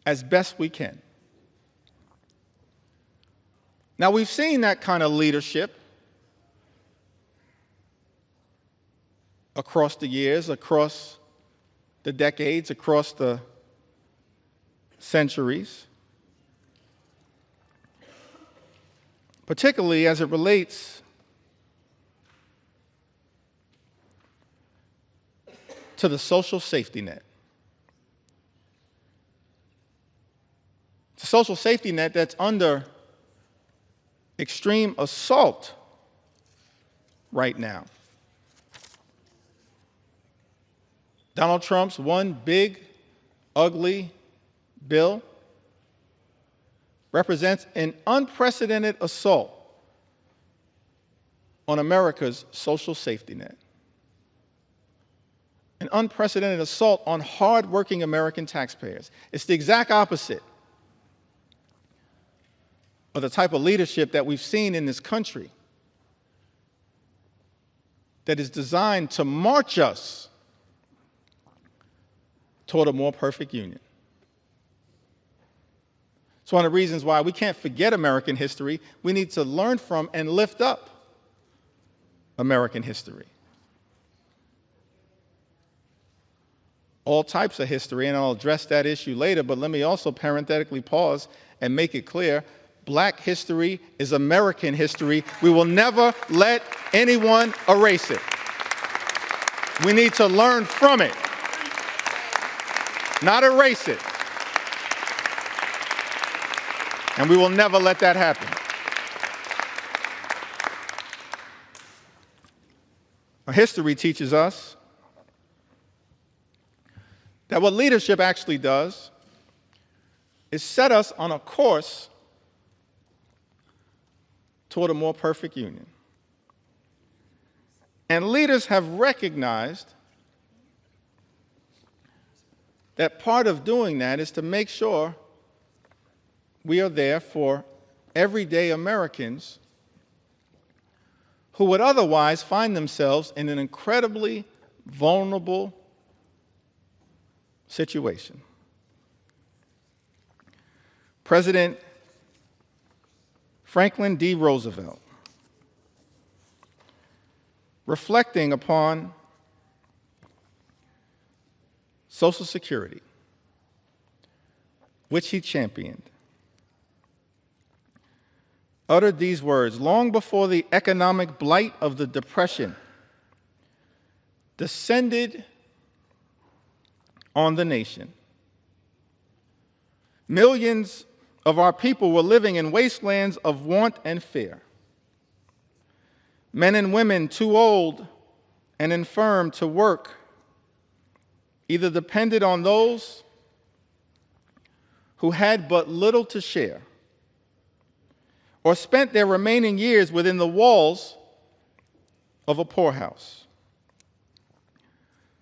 as best we can. Now, we've seen that kind of leadership across the years, across the decades, across the centuries, particularly as it relates to the social safety net. It's a social safety net that's under extreme assault right now. Donald Trump's one big, ugly bill represents an unprecedented assault on America's social safety net. An unprecedented assault on hardworking American taxpayers. It's the exact opposite of the type of leadership that we've seen in this country that is designed to march us toward a more perfect union. It's one of the reasons why we can't forget American history. We need to learn from and lift up American history. All types of history, and I'll address that issue later, but let me also parenthetically pause and make it clear Black history is American history. We will never let anyone erase it. We need to learn from it, not erase it. And we will never let that happen. Our history teaches us that what leadership actually does is set us on a course toward a more perfect union. And leaders have recognized that part of doing that is to make sure we are there for everyday Americans who would otherwise find themselves in an incredibly vulnerable situation. President Franklin D. Roosevelt, reflecting upon Social Security, which he championed, uttered these words: long before the economic blight of the Depression descended on the nation, millions of our people were living in wastelands of want and fear. Men and women too old and infirm to work either depended on those who had but little to share, or spent their remaining years within the walls of a poorhouse.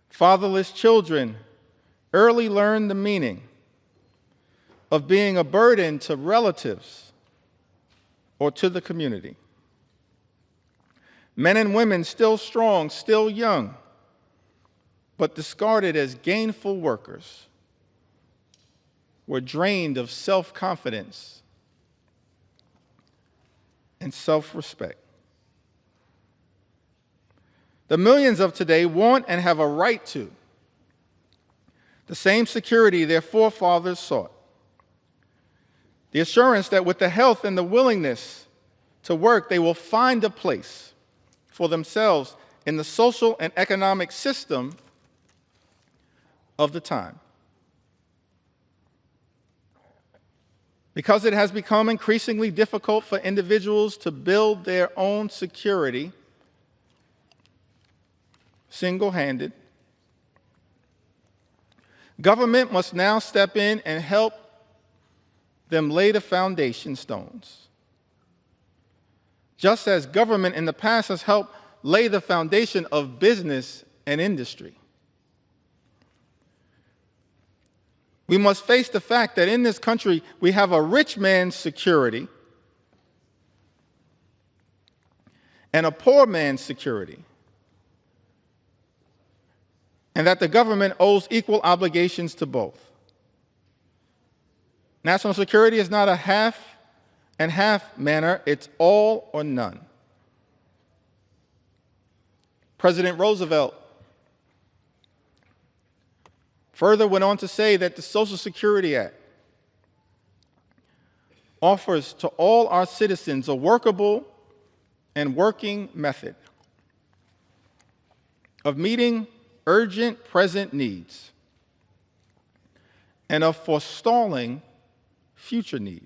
Fatherless children early learned the meaning of being a burden to relatives or to the community. Men and women still strong, still young, but discarded as gainful workers, were drained of self-confidence and self-respect. The millions of today want and have a right to the same security their forefathers sought. The assurance that with the health and the willingness to work, they will find a place for themselves in the social and economic system of the time. Because it has become increasingly difficult for individuals to build their own security single-handed, government must now step in and help them lay the foundation stones. Just as government in the past has helped lay the foundation of business and industry. We must face the fact that in this country we have a rich man's security and a poor man's security, and that the government owes equal obligations to both. National security is not a half and half manner, it's all or none. President Roosevelt further went on to say that the Social Security Act offers to all our citizens a workable and working method of meeting urgent present needs and of forestalling future need.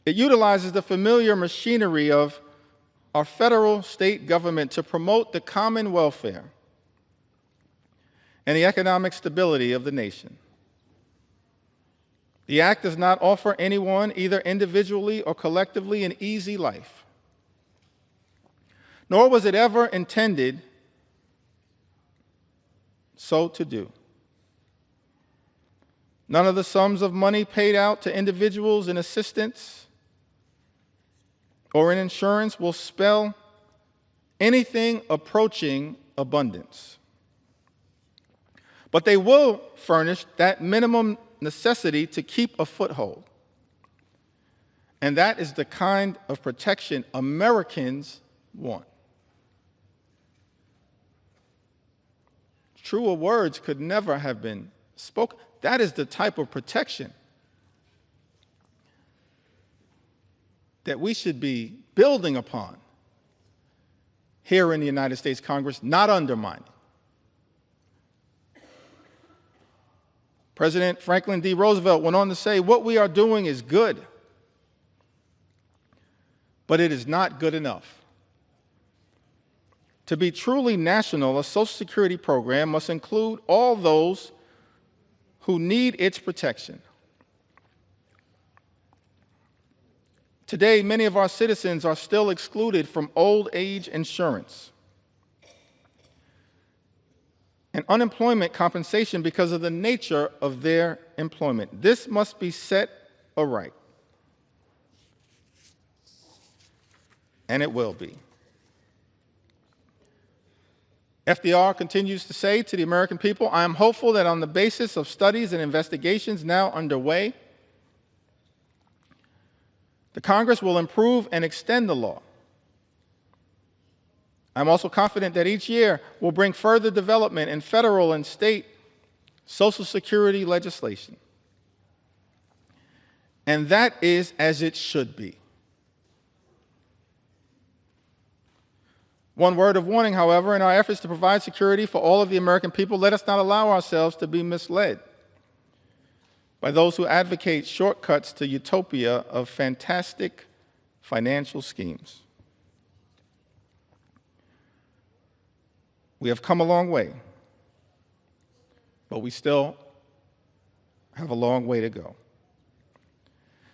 It utilizes the familiar machinery of our federal state government to promote the common welfare and the economic stability of the nation. The Act does not offer anyone, either individually or collectively, an easy life, nor was it ever intended so to do. None of the sums of money paid out to individuals in assistance or in insurance will spell anything approaching abundance. But they will furnish that minimum necessity to keep a foothold. And that is the kind of protection Americans want. Truer words could never have been spoken. That is the type of protection that we should be building upon here in the United States Congress, not undermining. President Franklin D. Roosevelt went on to say, "What we are doing is good, but it is not good enough. To be truly national, a Social Security program must include all those who need its protection." Today, many of our citizens are still excluded from old age insurance and unemployment compensation because of the nature of their employment. This must be set aright, and it will be. FDR continues to say to the American people, "I am hopeful that on the basis of studies and investigations now underway, the Congress will improve and extend the law. I'm also confident that each year will bring further development in federal and state Social Security legislation. And that is as it should be." One word of warning, however: in our efforts to provide security for all of the American people, let us not allow ourselves to be misled by those who advocate shortcuts to utopia of fantastic financial schemes. We have come a long way, but we still have a long way to go.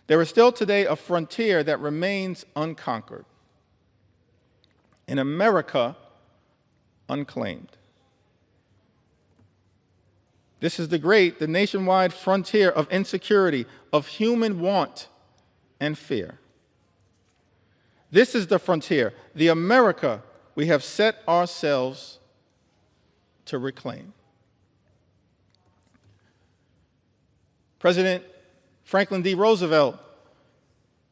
There is still today a frontier that remains unconquered, in America unclaimed. This is the nationwide frontier of insecurity, of human want and fear. This is the frontier, the America we have set ourselves to reclaim. President Franklin D. Roosevelt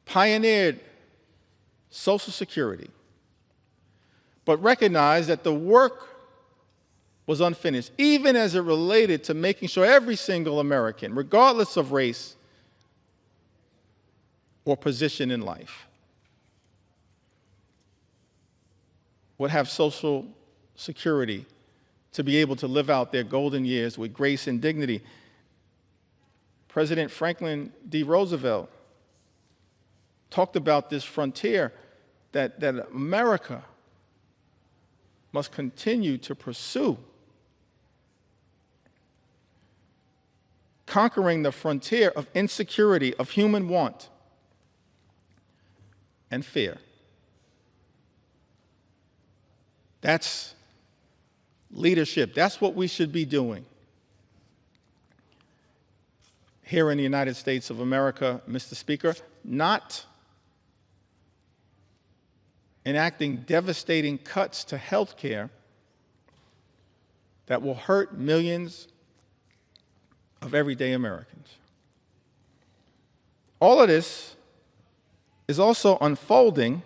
pioneered Social Security, but recognized that the work was unfinished, even as it related to making sure every single American, regardless of race or position in life, would have Social Security to be able to live out their golden years with grace and dignity. President Franklin D. Roosevelt talked about this frontier that America must continue to pursue, conquering the frontier of insecurity, of human want and fear. That's leadership. That's what we should be doing here in the United States of America, Mr. Speaker, not enacting devastating cuts to health care that will hurt millions of everyday Americans. All of this is also unfolding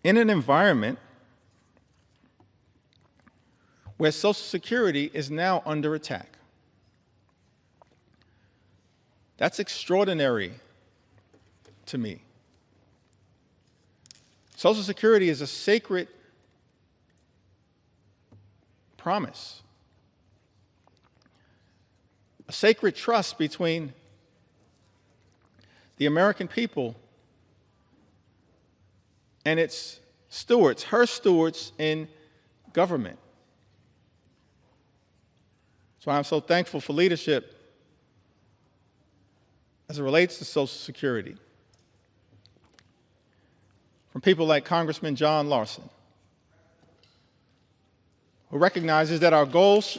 in an environment where Social Security is now under attack. That's extraordinary to me. Social Security is a sacred promise, a sacred trust between the American people and its stewards, her stewards in government. That's why I'm so thankful for leadership as it relates to Social Security from people like Congressman John Larson, who recognizes that our goals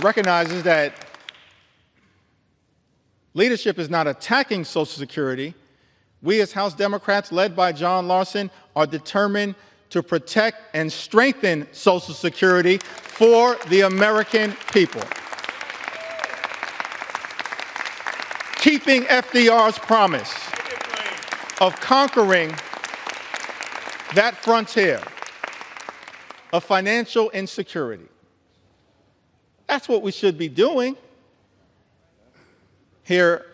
recognizes that leadership is not attacking Social Security. We as House Democrats, led by John Larson, are determined to protect and strengthen Social Security for the American people. Keeping FDR's promise of conquering that frontier of financial insecurity. That's what we should be doing here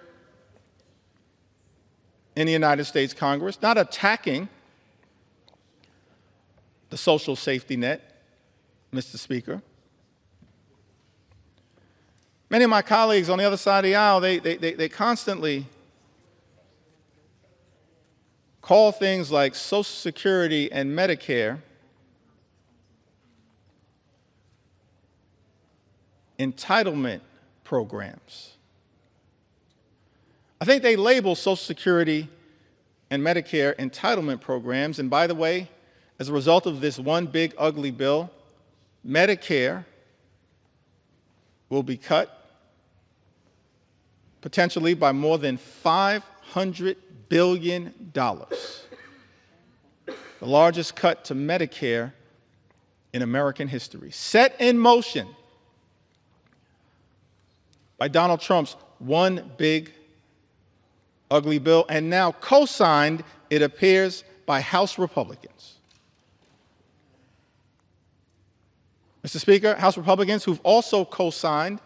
in the United States Congress, not attacking the social safety net, Mr. Speaker. Many of my colleagues on the other side of the aisle, they constantly call things like Social Security and Medicare entitlement programs. I think they label Social Security and Medicare entitlement programs, and by the way, as a result of this one big ugly bill, Medicare will be cut potentially by more than $500 billion, the largest cut to Medicare in American history, set in motion by Donald Trump's one big ugly bill, and now co-signed, it appears, by House Republicans. Mr. Speaker, House Republicans who've also co-signed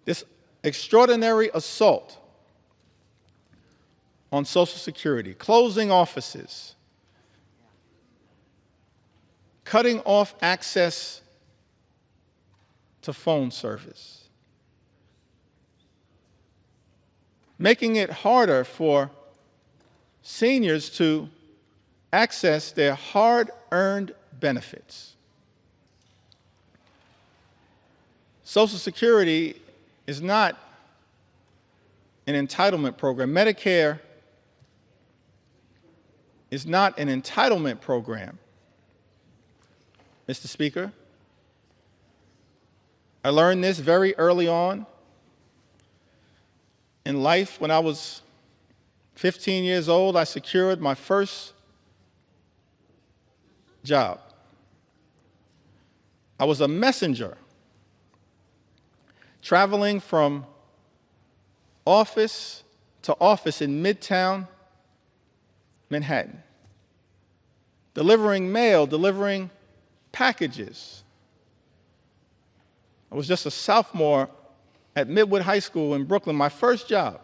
this extraordinary assault on Social Security, closing offices, cutting off access to phone service, making it harder for seniors to access their hard-earned benefits. Social Security is not an entitlement program. Medicare is not an entitlement program, Mr. Speaker. I learned this very early on in life. When I was 15 years old, I secured my first job. I was a messenger traveling from office to office in Midtown Manhattan, delivering mail, delivering packages. I was just a sophomore at Midwood High School in Brooklyn, my first job,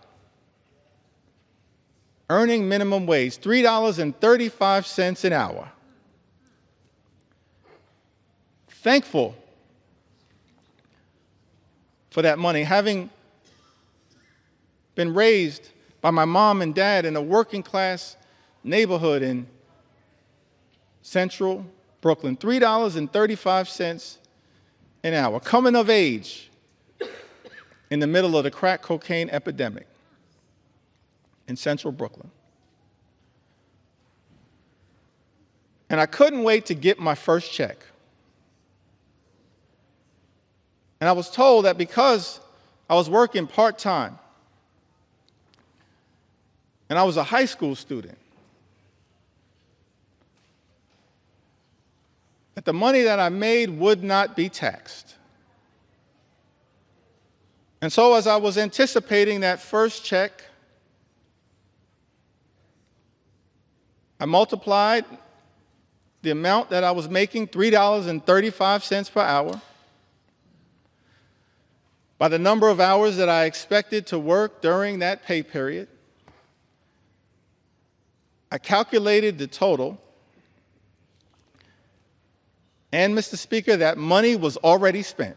earning minimum wage, $3.35 an hour. Thankful for that money, having been raised by my mom and dad in a working class neighborhood in central Brooklyn, $3.35 an hour, coming of age in the middle of the crack cocaine epidemic in central Brooklyn. And I couldn't wait to get my first check. And I was told that because I was working part-time and I was a high school student, that the money that I made would not be taxed. And so as I was anticipating that first check, I multiplied the amount that I was making, $3.35 per hour, by the number of hours that I expected to work during that pay period. I calculated the total, and Mr. Speaker, that money was already spent.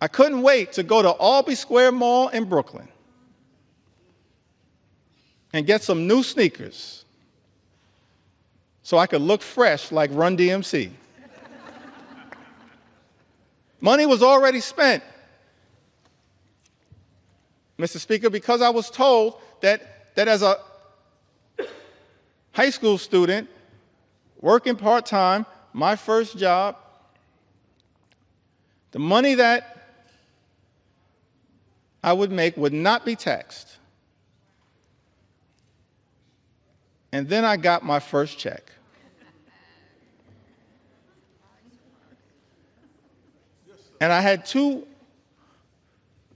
I couldn't wait to go to Albee Square Mall in Brooklyn and get some new sneakers so I could look fresh like Run DMC. Money was already spent, Mr. Speaker, because I was told that as a high school student working part-time, my first job, the money that I would make would not be taxed. And then I got my first check. And I had two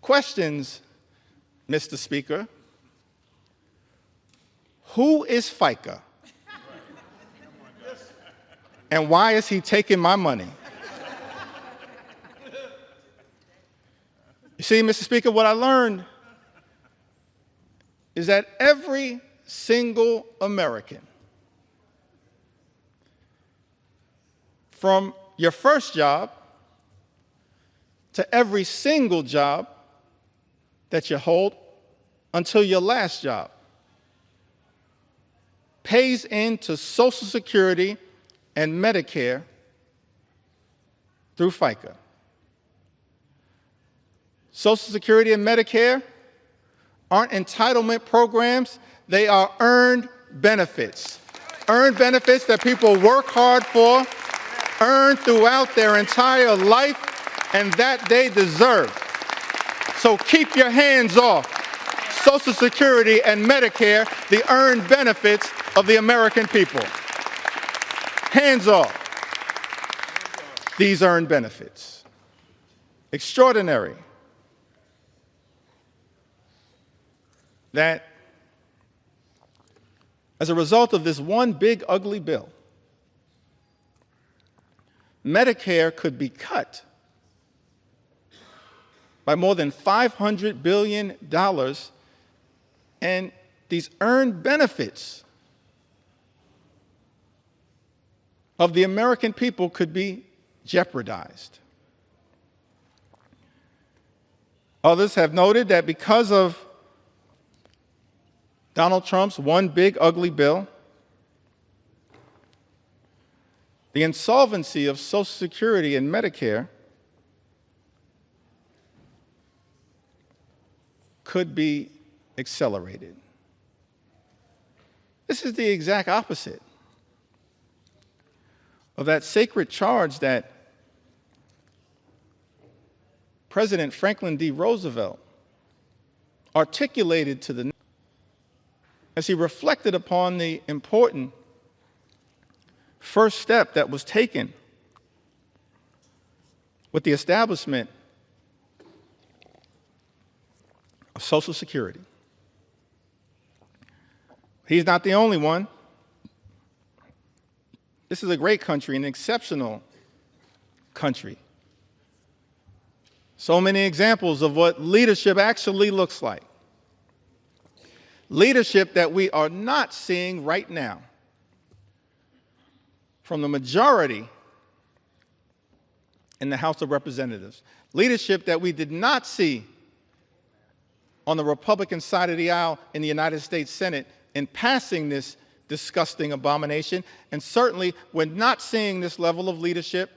questions, Mr. Speaker. Who is FICA? And why is he taking my money? You see, Mr. Speaker, what I learned is that every single American, from your first job to every single job that you hold until your last job, pays into Social Security and Medicare through FICA. Social Security and Medicare aren't entitlement programs, they are earned benefits. Earned benefits that people work hard for, earn throughout their entire life, and that they deserve. So keep your hands off Social Security and Medicare, the earned benefits of the American people. Hands off these earned benefits. Extraordinary that as a result of this one big ugly bill, Medicare could be cut by more than $500 billion, and these earned benefits of the American people could be jeopardized. Others have noted that because of Donald Trump's one big ugly bill, the insolvency of Social Security and Medicare could be accelerated. This is the exact opposite of that sacred charge that President Franklin D. Roosevelt articulated to the as he reflected upon the important first step that was taken with the establishment of Social Security. He's not the only one. This is a great country, an exceptional country. So many examples of what leadership actually looks like. Leadership that we are not seeing right now from the majority in the House of Representatives. Leadership that we did not see on the Republican side of the aisle in the United States Senate in passing this disgusting abomination, and certainly we're not seeing this level of leadership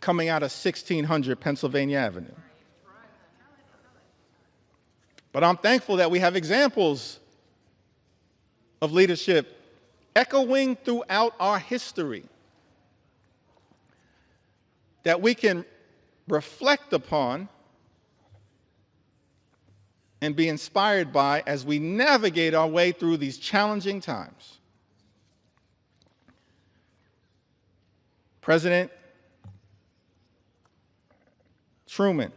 coming out of 1600 Pennsylvania Avenue. But I'm thankful that we have examples of leadership echoing throughout our history that we can reflect upon and be inspired by as we navigate our way through these challenging times. President Truman,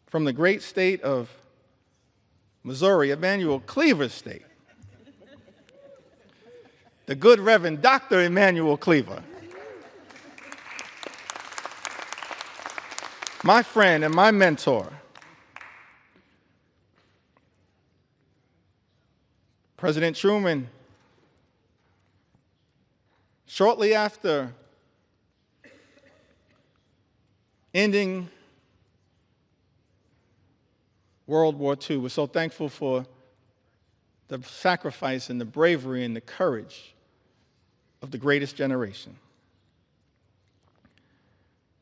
from the great state of Missouri, Emanuel Cleaver's state, the good Reverend Dr. Emanuel Cleaver, my friend and my mentor, President Truman, shortly after ending World War II, we're so thankful for the sacrifice and the bravery and the courage of the greatest generation.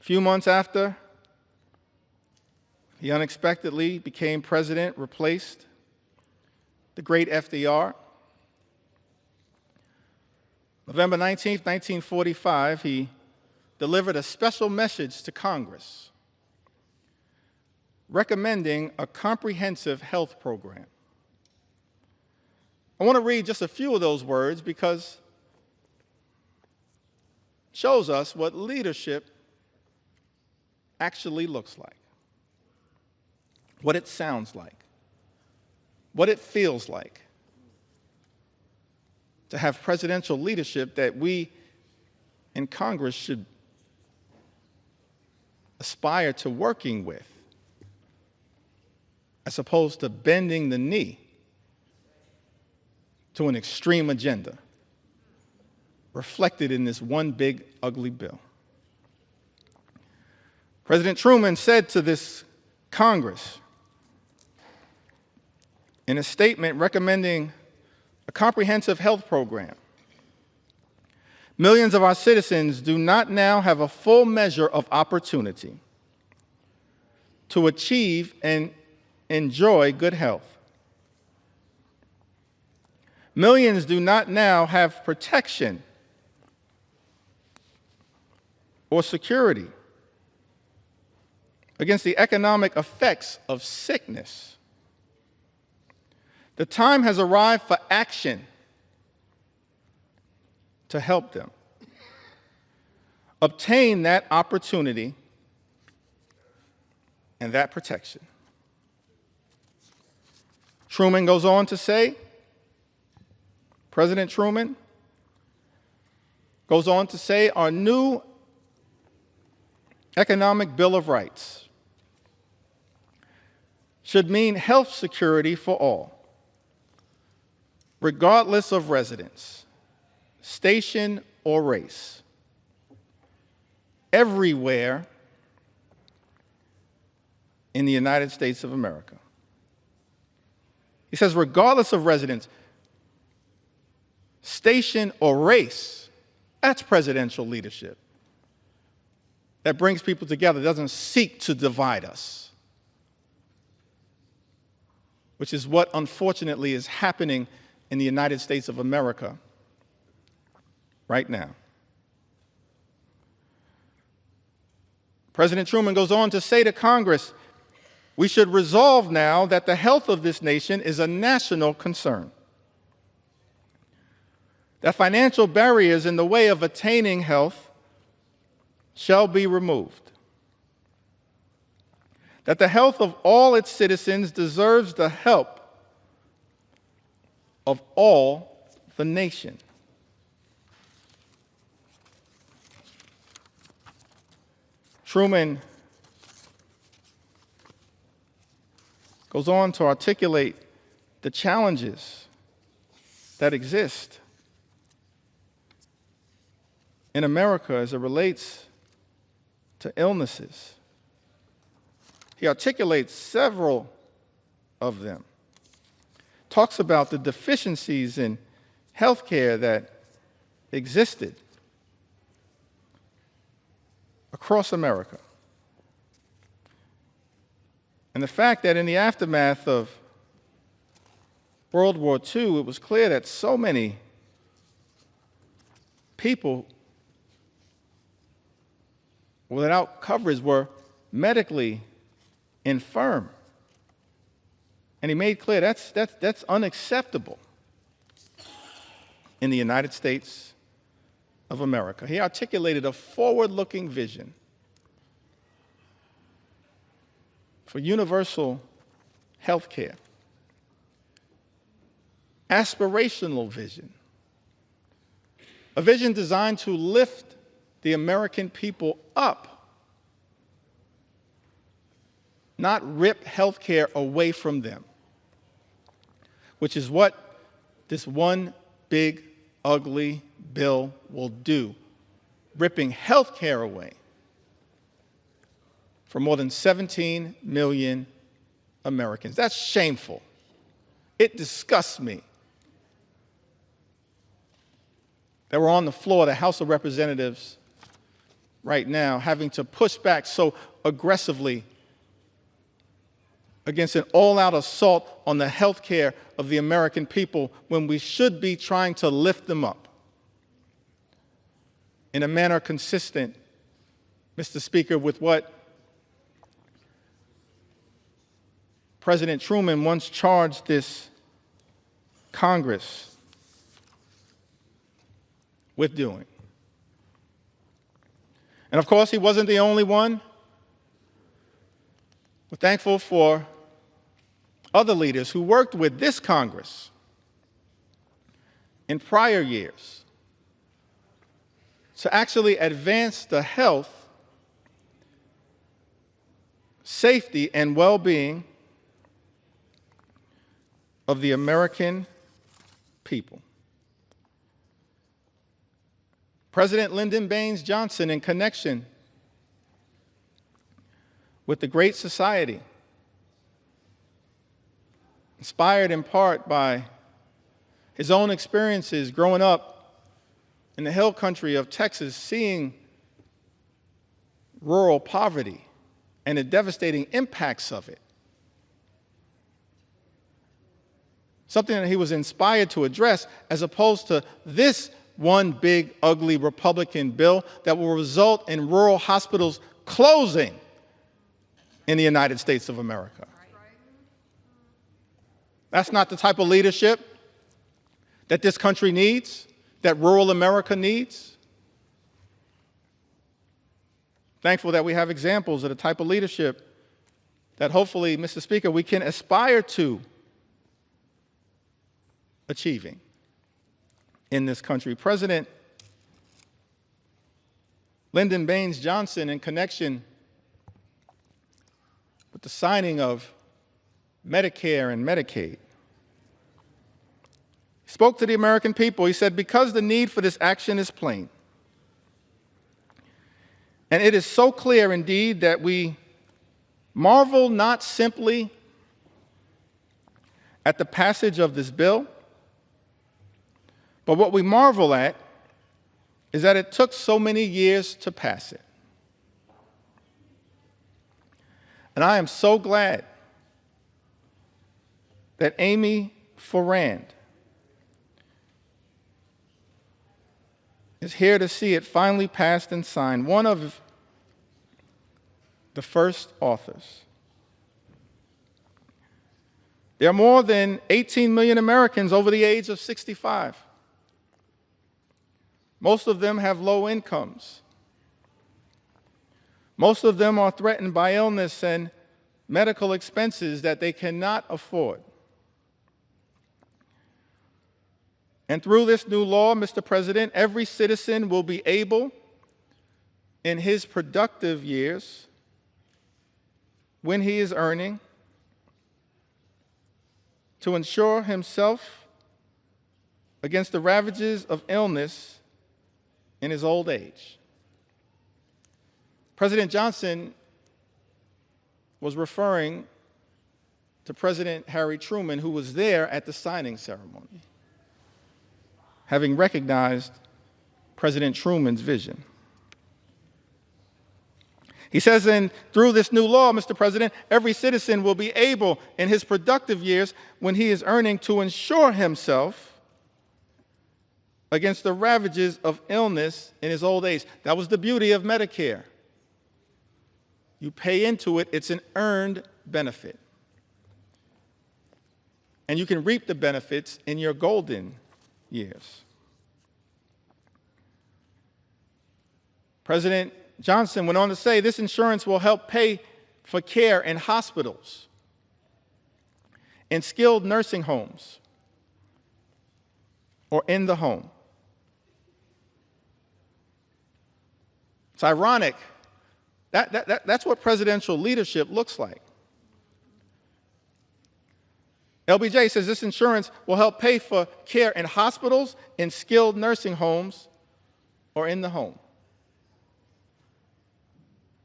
A few months after, he unexpectedly became president, replaced the great FDR. November 19, 1945, he delivered a special message to Congress recommending a comprehensive health program. I want to read just a few of those words because it shows us what leadership actually looks like, what it sounds like. what it feels like to have presidential leadership that we in Congress should aspire to working with, as opposed to bending the knee to an extreme agenda reflected in this one big, ugly bill. President Truman said to this Congress in a statement recommending a comprehensive health program, millions of our citizens do not now have a full measure of opportunity to achieve and enjoy good health. Millions do not now have protection or security against the economic effects of sickness. The time has arrived for action to help them obtain that opportunity and that protection. Truman goes on to say, President Truman goes on to say, our new Economic Bill of Rights should mean health security for all, regardless of residence, station, or race, everywhere in the United States of America. He says, regardless of residence, station, or race, that's presidential leadership. That brings people together, doesn't seek to divide us, which is what, unfortunately, is happening in the United States of America right now. President Truman goes on to say to Congress, we should resolve now that the health of this nation is a national concern, that financial barriers in the way of attaining health shall be removed, that the health of all its citizens deserves the help of all the nation. Truman goes on to articulate the challenges that exist in America as it relates to illnesses. He articulates several of them. Talks about the deficiencies in health care that existed across America. And the fact that in the aftermath of World War II, it was clear that so many people without coverage were medically infirm. And he made clear that's unacceptable in the United States of America. He articulated a forward-looking vision for universal health care, aspirational vision, a vision designed to lift the American people up, not rip health care away from them, which is what this one big, ugly bill will do, ripping health care away for more than 17 million Americans. That's shameful. It disgusts me that we're on the floor of the House of Representatives right now having to push back so aggressively against an all-out assault on the health care of the American people when we should be trying to lift them up in a manner consistent, Mr. Speaker, with what President Truman once charged this Congress with doing. And of course, he wasn't the only one. We're thankful for other leaders who worked with this Congress in prior years to actually advance the health, safety, and well-being of the American people. President Lyndon Baines Johnson, in connection with the Great Society, inspired in part by his own experiences growing up in the hill country of Texas, seeing rural poverty and the devastating impacts of it. Something that he was inspired to address, as opposed to this one big, ugly Republican bill that will result in rural hospitals closing in the United States of America. That's not the type of leadership that this country needs, that rural America needs. Thankful that we have examples of the type of leadership that hopefully, Mr. Speaker, we can aspire to achieving in this country. President Lyndon Baines Johnson, in connection with the signing of Medicare and Medicaid, spoke to the American people. He said, because the need for this action is plain, and it is so clear indeed that we marvel not simply at the passage of this bill, but what we marvel at is that it took so many years to pass it. And I am so glad that Amy Forand is here to see it finally passed and signed, one of the first authors. There are more than 18 million Americans over the age of 65. Most of them have low incomes. Most of them are threatened by illness and medical expenses that they cannot afford. And through this new law, Mr. President, every citizen will be able, in his productive years, when he is earning, to insure himself against the ravages of illness in his old age. President Johnson was referring to President Harry Truman, who was there at the signing ceremony, having recognized President Truman's vision. He says, and through this new law, Mr. President, every citizen will be able, in his productive years, when he is earning, to insure himself against the ravages of illness in his old age. That was the beauty of Medicare. You pay into it, it's an earned benefit. And you can reap the benefits in your golden years. President Johnson went on to say, this insurance will help pay for care in hospitals, in skilled nursing homes, or in the home. It's ironic. That's what presidential leadership looks like. LBJ says this insurance will help pay for care in hospitals, in skilled nursing homes, or in the home.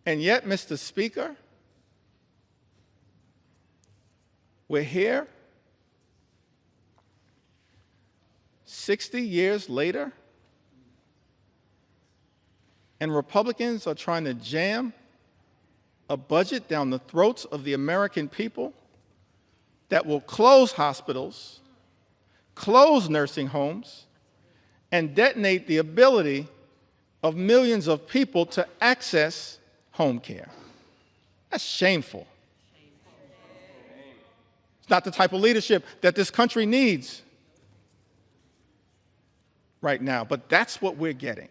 And yet, Mr. Speaker, we're here 60 years later, and Republicans are trying to jam a budget down the throats of the American people that will close hospitals, close nursing homes, and detonate the ability of millions of people to access home care. That's shameful. It's not the type of leadership that this country needs right now, but that's what we're getting.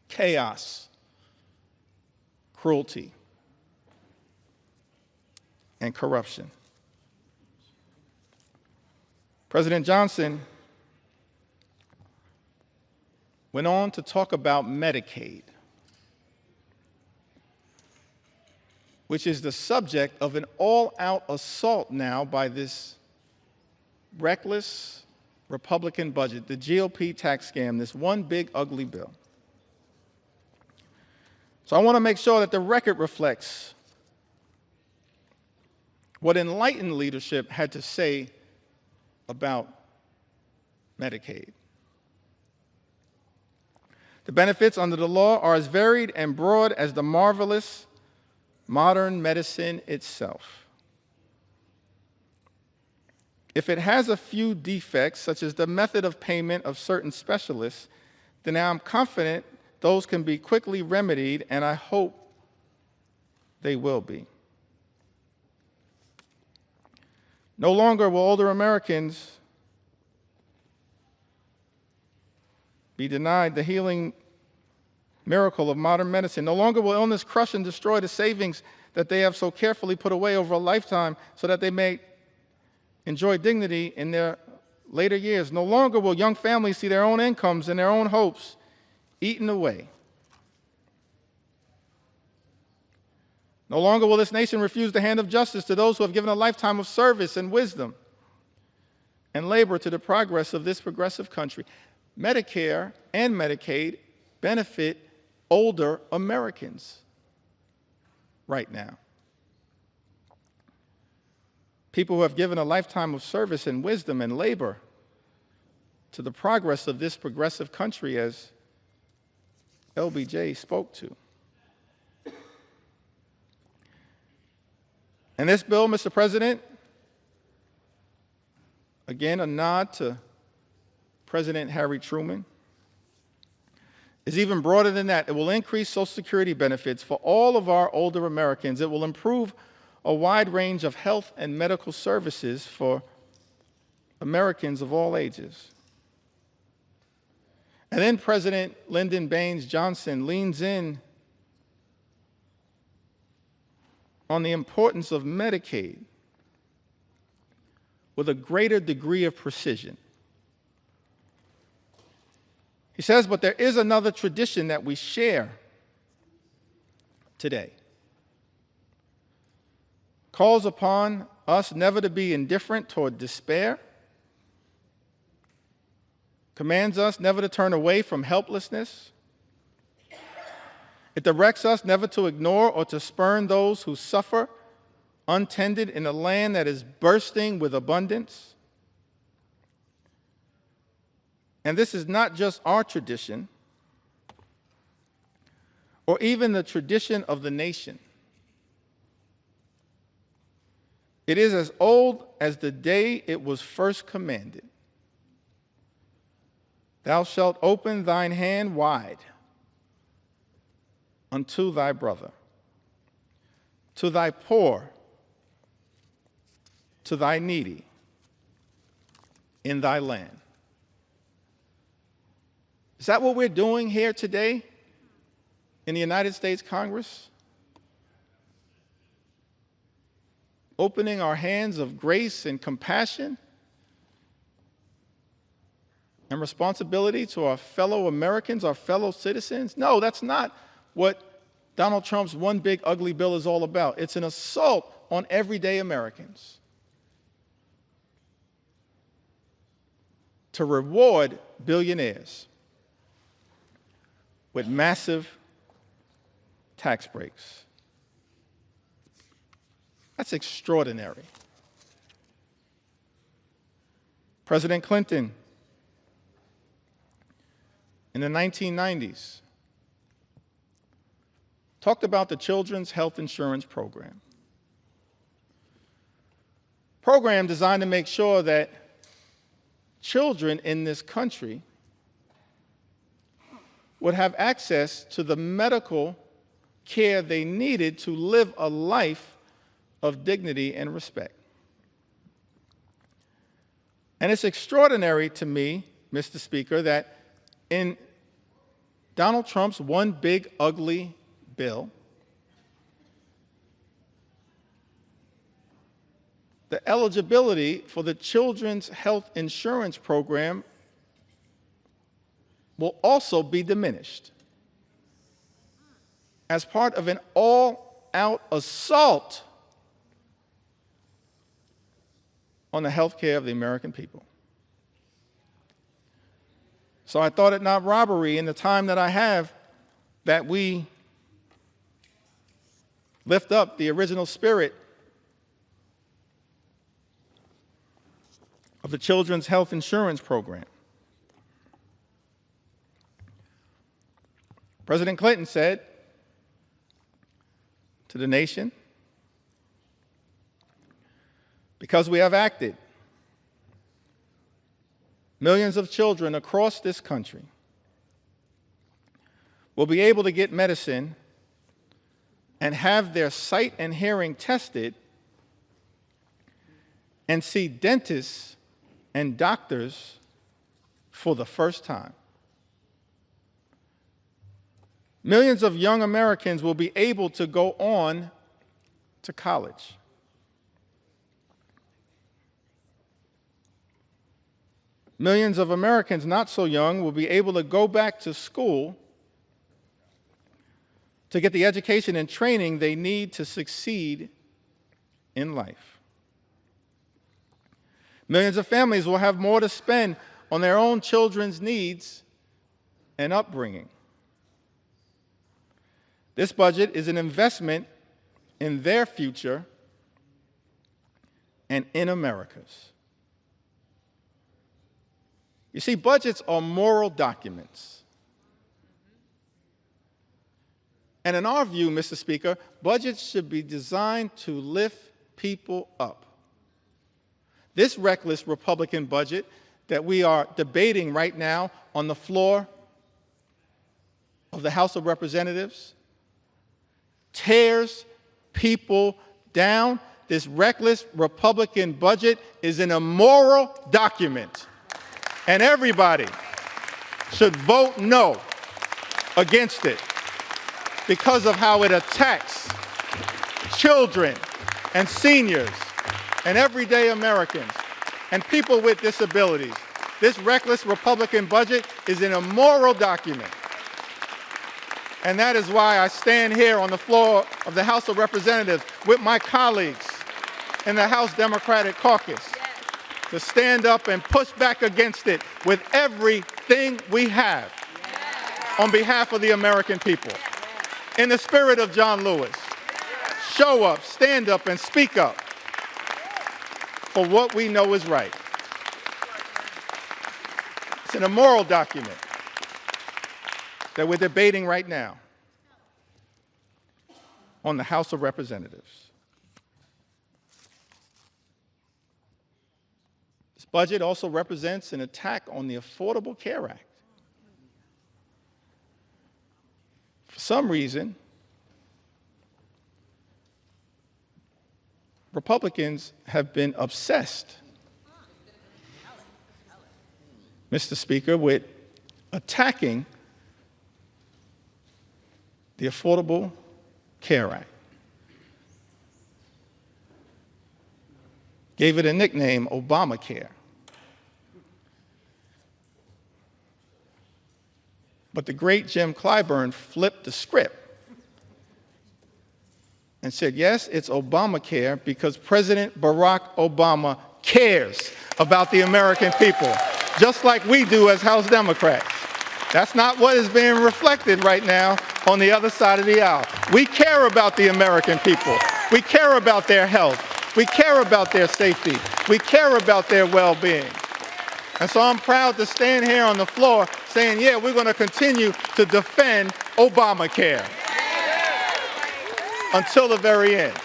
Chaos, cruelty, and corruption. President Johnson went on to talk about Medicaid, which is the subject of an all-out assault now by this reckless Republican budget, the GOP tax scam, this one big ugly bill. So I want to make sure that the record reflects what enlightened leadership had to say about Medicaid. The benefits under the law are as varied and broad as the marvelous modern medicine itself. If it has a few defects, such as the method of payment of certain specialists, then I'm confident those can be quickly remedied, and I hope they will be. No longer will older Americans be denied the healing miracle of modern medicine. No longer will illness crush and destroy the savings that they have so carefully put away over a lifetime so that they may enjoy dignity in their later years. No longer will young families see their own incomes and their own hopes eaten away. No longer will this nation refuse the hand of justice to those who have given a lifetime of service and wisdom and labor to the progress of this progressive country. Medicare and Medicaid benefit older Americans right now. People who have given a lifetime of service and wisdom and labor to the progress of this progressive country, as LBJ spoke to. And this bill, Mr. President, again, a nod to President Harry Truman, is even broader than that. It will increase Social Security benefits for all of our older Americans. It will improve a wide range of health and medical services for Americans of all ages. And then President Lyndon Baines Johnson leans in on the importance of Medicaid with a greater degree of precision. He says, but there is another tradition that we share today. Calls upon us never to be indifferent toward despair, commands us never to turn away from helplessness. It directs us never to ignore or to spurn those who suffer untended in a land that is bursting with abundance. And this is not just our tradition, or even the tradition of the nation. It is as old as the day it was first commanded. Thou shalt open thine hand wide unto thy brother, to thy poor, to thy needy in thy land. Is that what we're doing here today in the United States Congress? Opening our hands of grace and compassion and responsibility to our fellow Americans, our fellow citizens? No, that's not what Donald Trump's one big ugly bill is all about. It's an assault on everyday Americans to reward billionaires with massive tax breaks. That's extraordinary. President Clinton, in the 1990s, talked about the Children's Health Insurance Program. Program designed to make sure that children in this country would have access to the medical care they needed to live a life of dignity and respect. And it's extraordinary to me, Mr. Speaker, that in Donald Trump's one big ugly bill, the eligibility for the Children's Health Insurance Program will also be diminished as part of an all-out assault on the health care of the American people. So I thought it not robbery in the time that I have that we lift up the original spirit of the Children's Health Insurance Program. President Clinton said to the nation, because we have acted, millions of children across this country will be able to get medicine and have their sight and hearing tested and see dentists and doctors for the first time. Millions of young Americans will be able to go on to college. Millions of Americans not so young will be able to go back to school to get the education and training they need to succeed in life. Millions of families will have more to spend on their own children's needs and upbringing. This budget is an investment in their future and in America's. You see, budgets are moral documents. And in our view, Mr. Speaker, budgets should be designed to lift people up. This reckless Republican budget that we are debating right now on the floor of the House of Representatives tears people down. This reckless Republican budget is an immoral document, and everybody should vote no against it because of how it attacks children and seniors and everyday Americans and people with disabilities. This reckless Republican budget is an immoral document. And that is why I stand here on the floor of the House of Representatives with my colleagues in the House Democratic Caucus to stand up and push back against it with everything we have on behalf of the American people. In the spirit of John Lewis, show up, stand up, and speak up for what we know is right. It's an immoral document that we're debating right now on the House of Representatives. This budget also represents an attack on the Affordable Care Act. For some reason, Republicans have been obsessed, Mr. Speaker, with attacking the Affordable Care Act. Gave it a nickname, Obamacare. But the great Jim Clyburn flipped the script and said, yes, it's Obamacare because President Barack Obama cares about the American people, just like we do as House Democrats. That's not what is being reflected right now on the other side of the aisle. We care about the American people. We care about their health. We care about their safety. We care about their well-being. And so I'm proud to stand here on the floor saying, yeah, we're going to continue to defend Obamacare until the very end,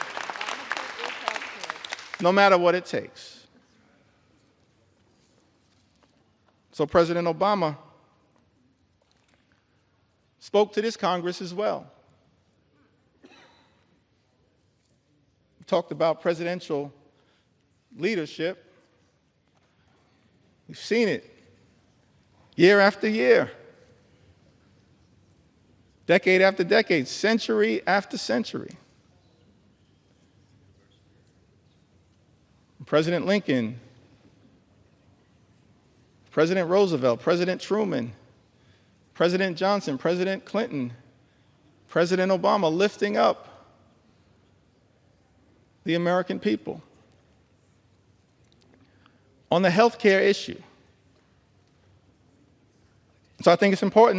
no matter what it takes. So President Obama spoke to this Congress as well. He talked about presidential leadership. We've seen it year after year, decade after decade, century after century. President Lincoln, President Roosevelt, President Truman, President Johnson, President Clinton, President Obama lifting up the American people. On the health care issue. So I think it's important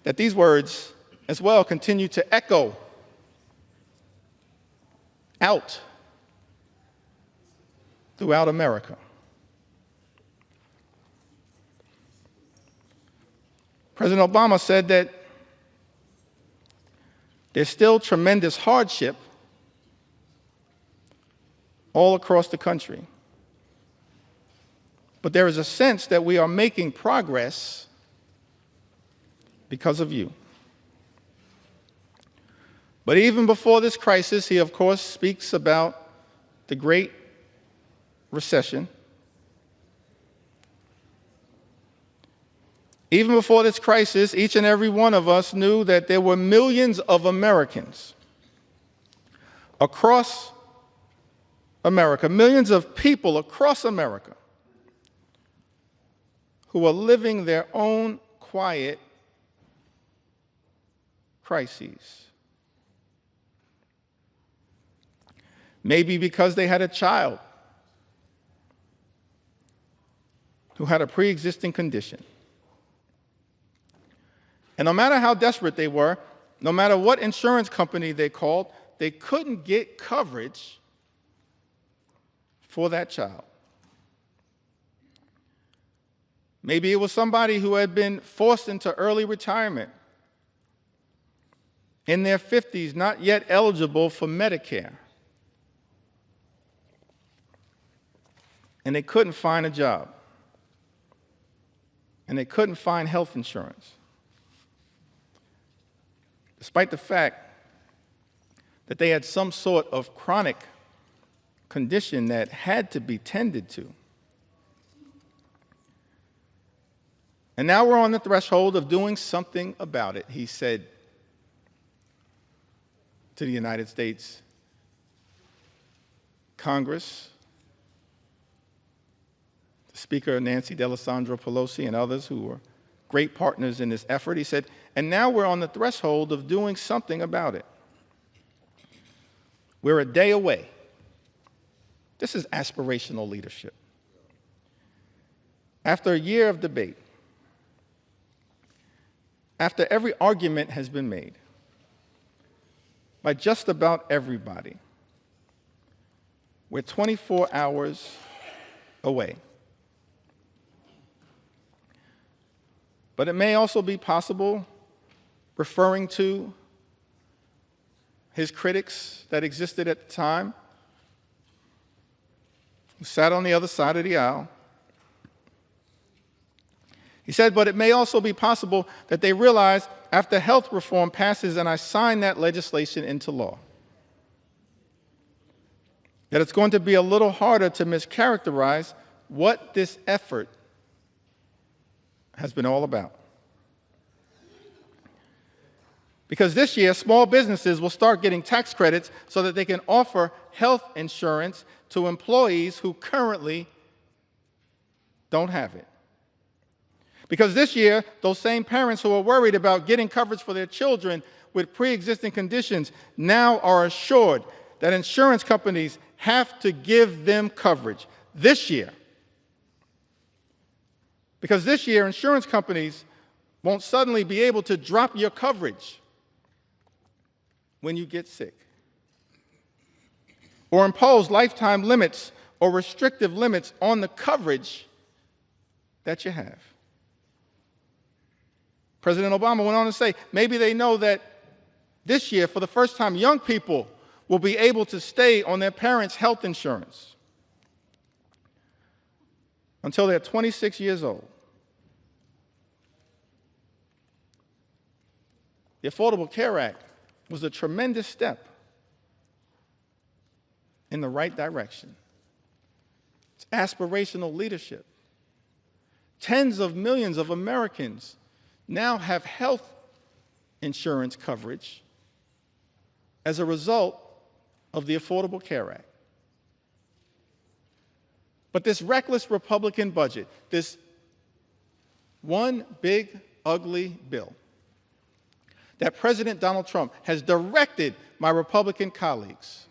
that these words as well continue to echo out throughout America. President Obama said that there's still tremendous hardship all across the country. But there is a sense that we are making progress because of you. But even before this crisis, he, of course, speaks about the Great Recession. Even before this crisis, each and every one of us knew that there were millions of Americans across America, millions of people across America who are living their own quiet crises. Maybe because they had a child who had a pre-existing condition. And no matter how desperate they were, no matter what insurance company they called, they couldn't get coverage for that child. Maybe it was somebody who had been forced into early retirement, in their 50s, not yet eligible for Medicare. And they couldn't find a job. And they couldn't find health insurance. Despite the fact that they had some sort of chronic condition that had to be tended to. And now we're on the threshold of doing something about it, he said to the United States Congress, Speaker Nancy Pelosi and others who were great partners in this effort. He said, and now we're on the threshold of doing something about it. We're a day away. This is aspirational leadership. After a year of debate, after every argument has been made by just about everybody, we're 24 hours away. But it may also be possible, referring to his critics that existed at the time, who sat on the other side of the aisle. He said, but it may also be possible that they realize after health reform passes and I sign that legislation into law, that it's going to be a little harder to mischaracterize what this effort has been all about. Because this year, small businesses will start getting tax credits so that they can offer health insurance to employees who currently don't have it. Because this year, those same parents who are worried about getting coverage for their children with pre-existing conditions now are assured that insurance companies have to give them coverage this year. Because this year, insurance companies won't suddenly be able to drop your coverage when you get sick, or impose lifetime limits or restrictive limits on the coverage that you have. President Obama went on to say, maybe they know that this year, for the first time, young people will be able to stay on their parents' health insurance until they're 26 years old. The Affordable Care Act was a tremendous step in the right direction. It's aspirational leadership. Tens of millions of Americans now have health insurance coverage as a result of the Affordable Care Act. But this reckless Republican budget, this one big, ugly bill that President Donald Trump has directed my Republican colleagues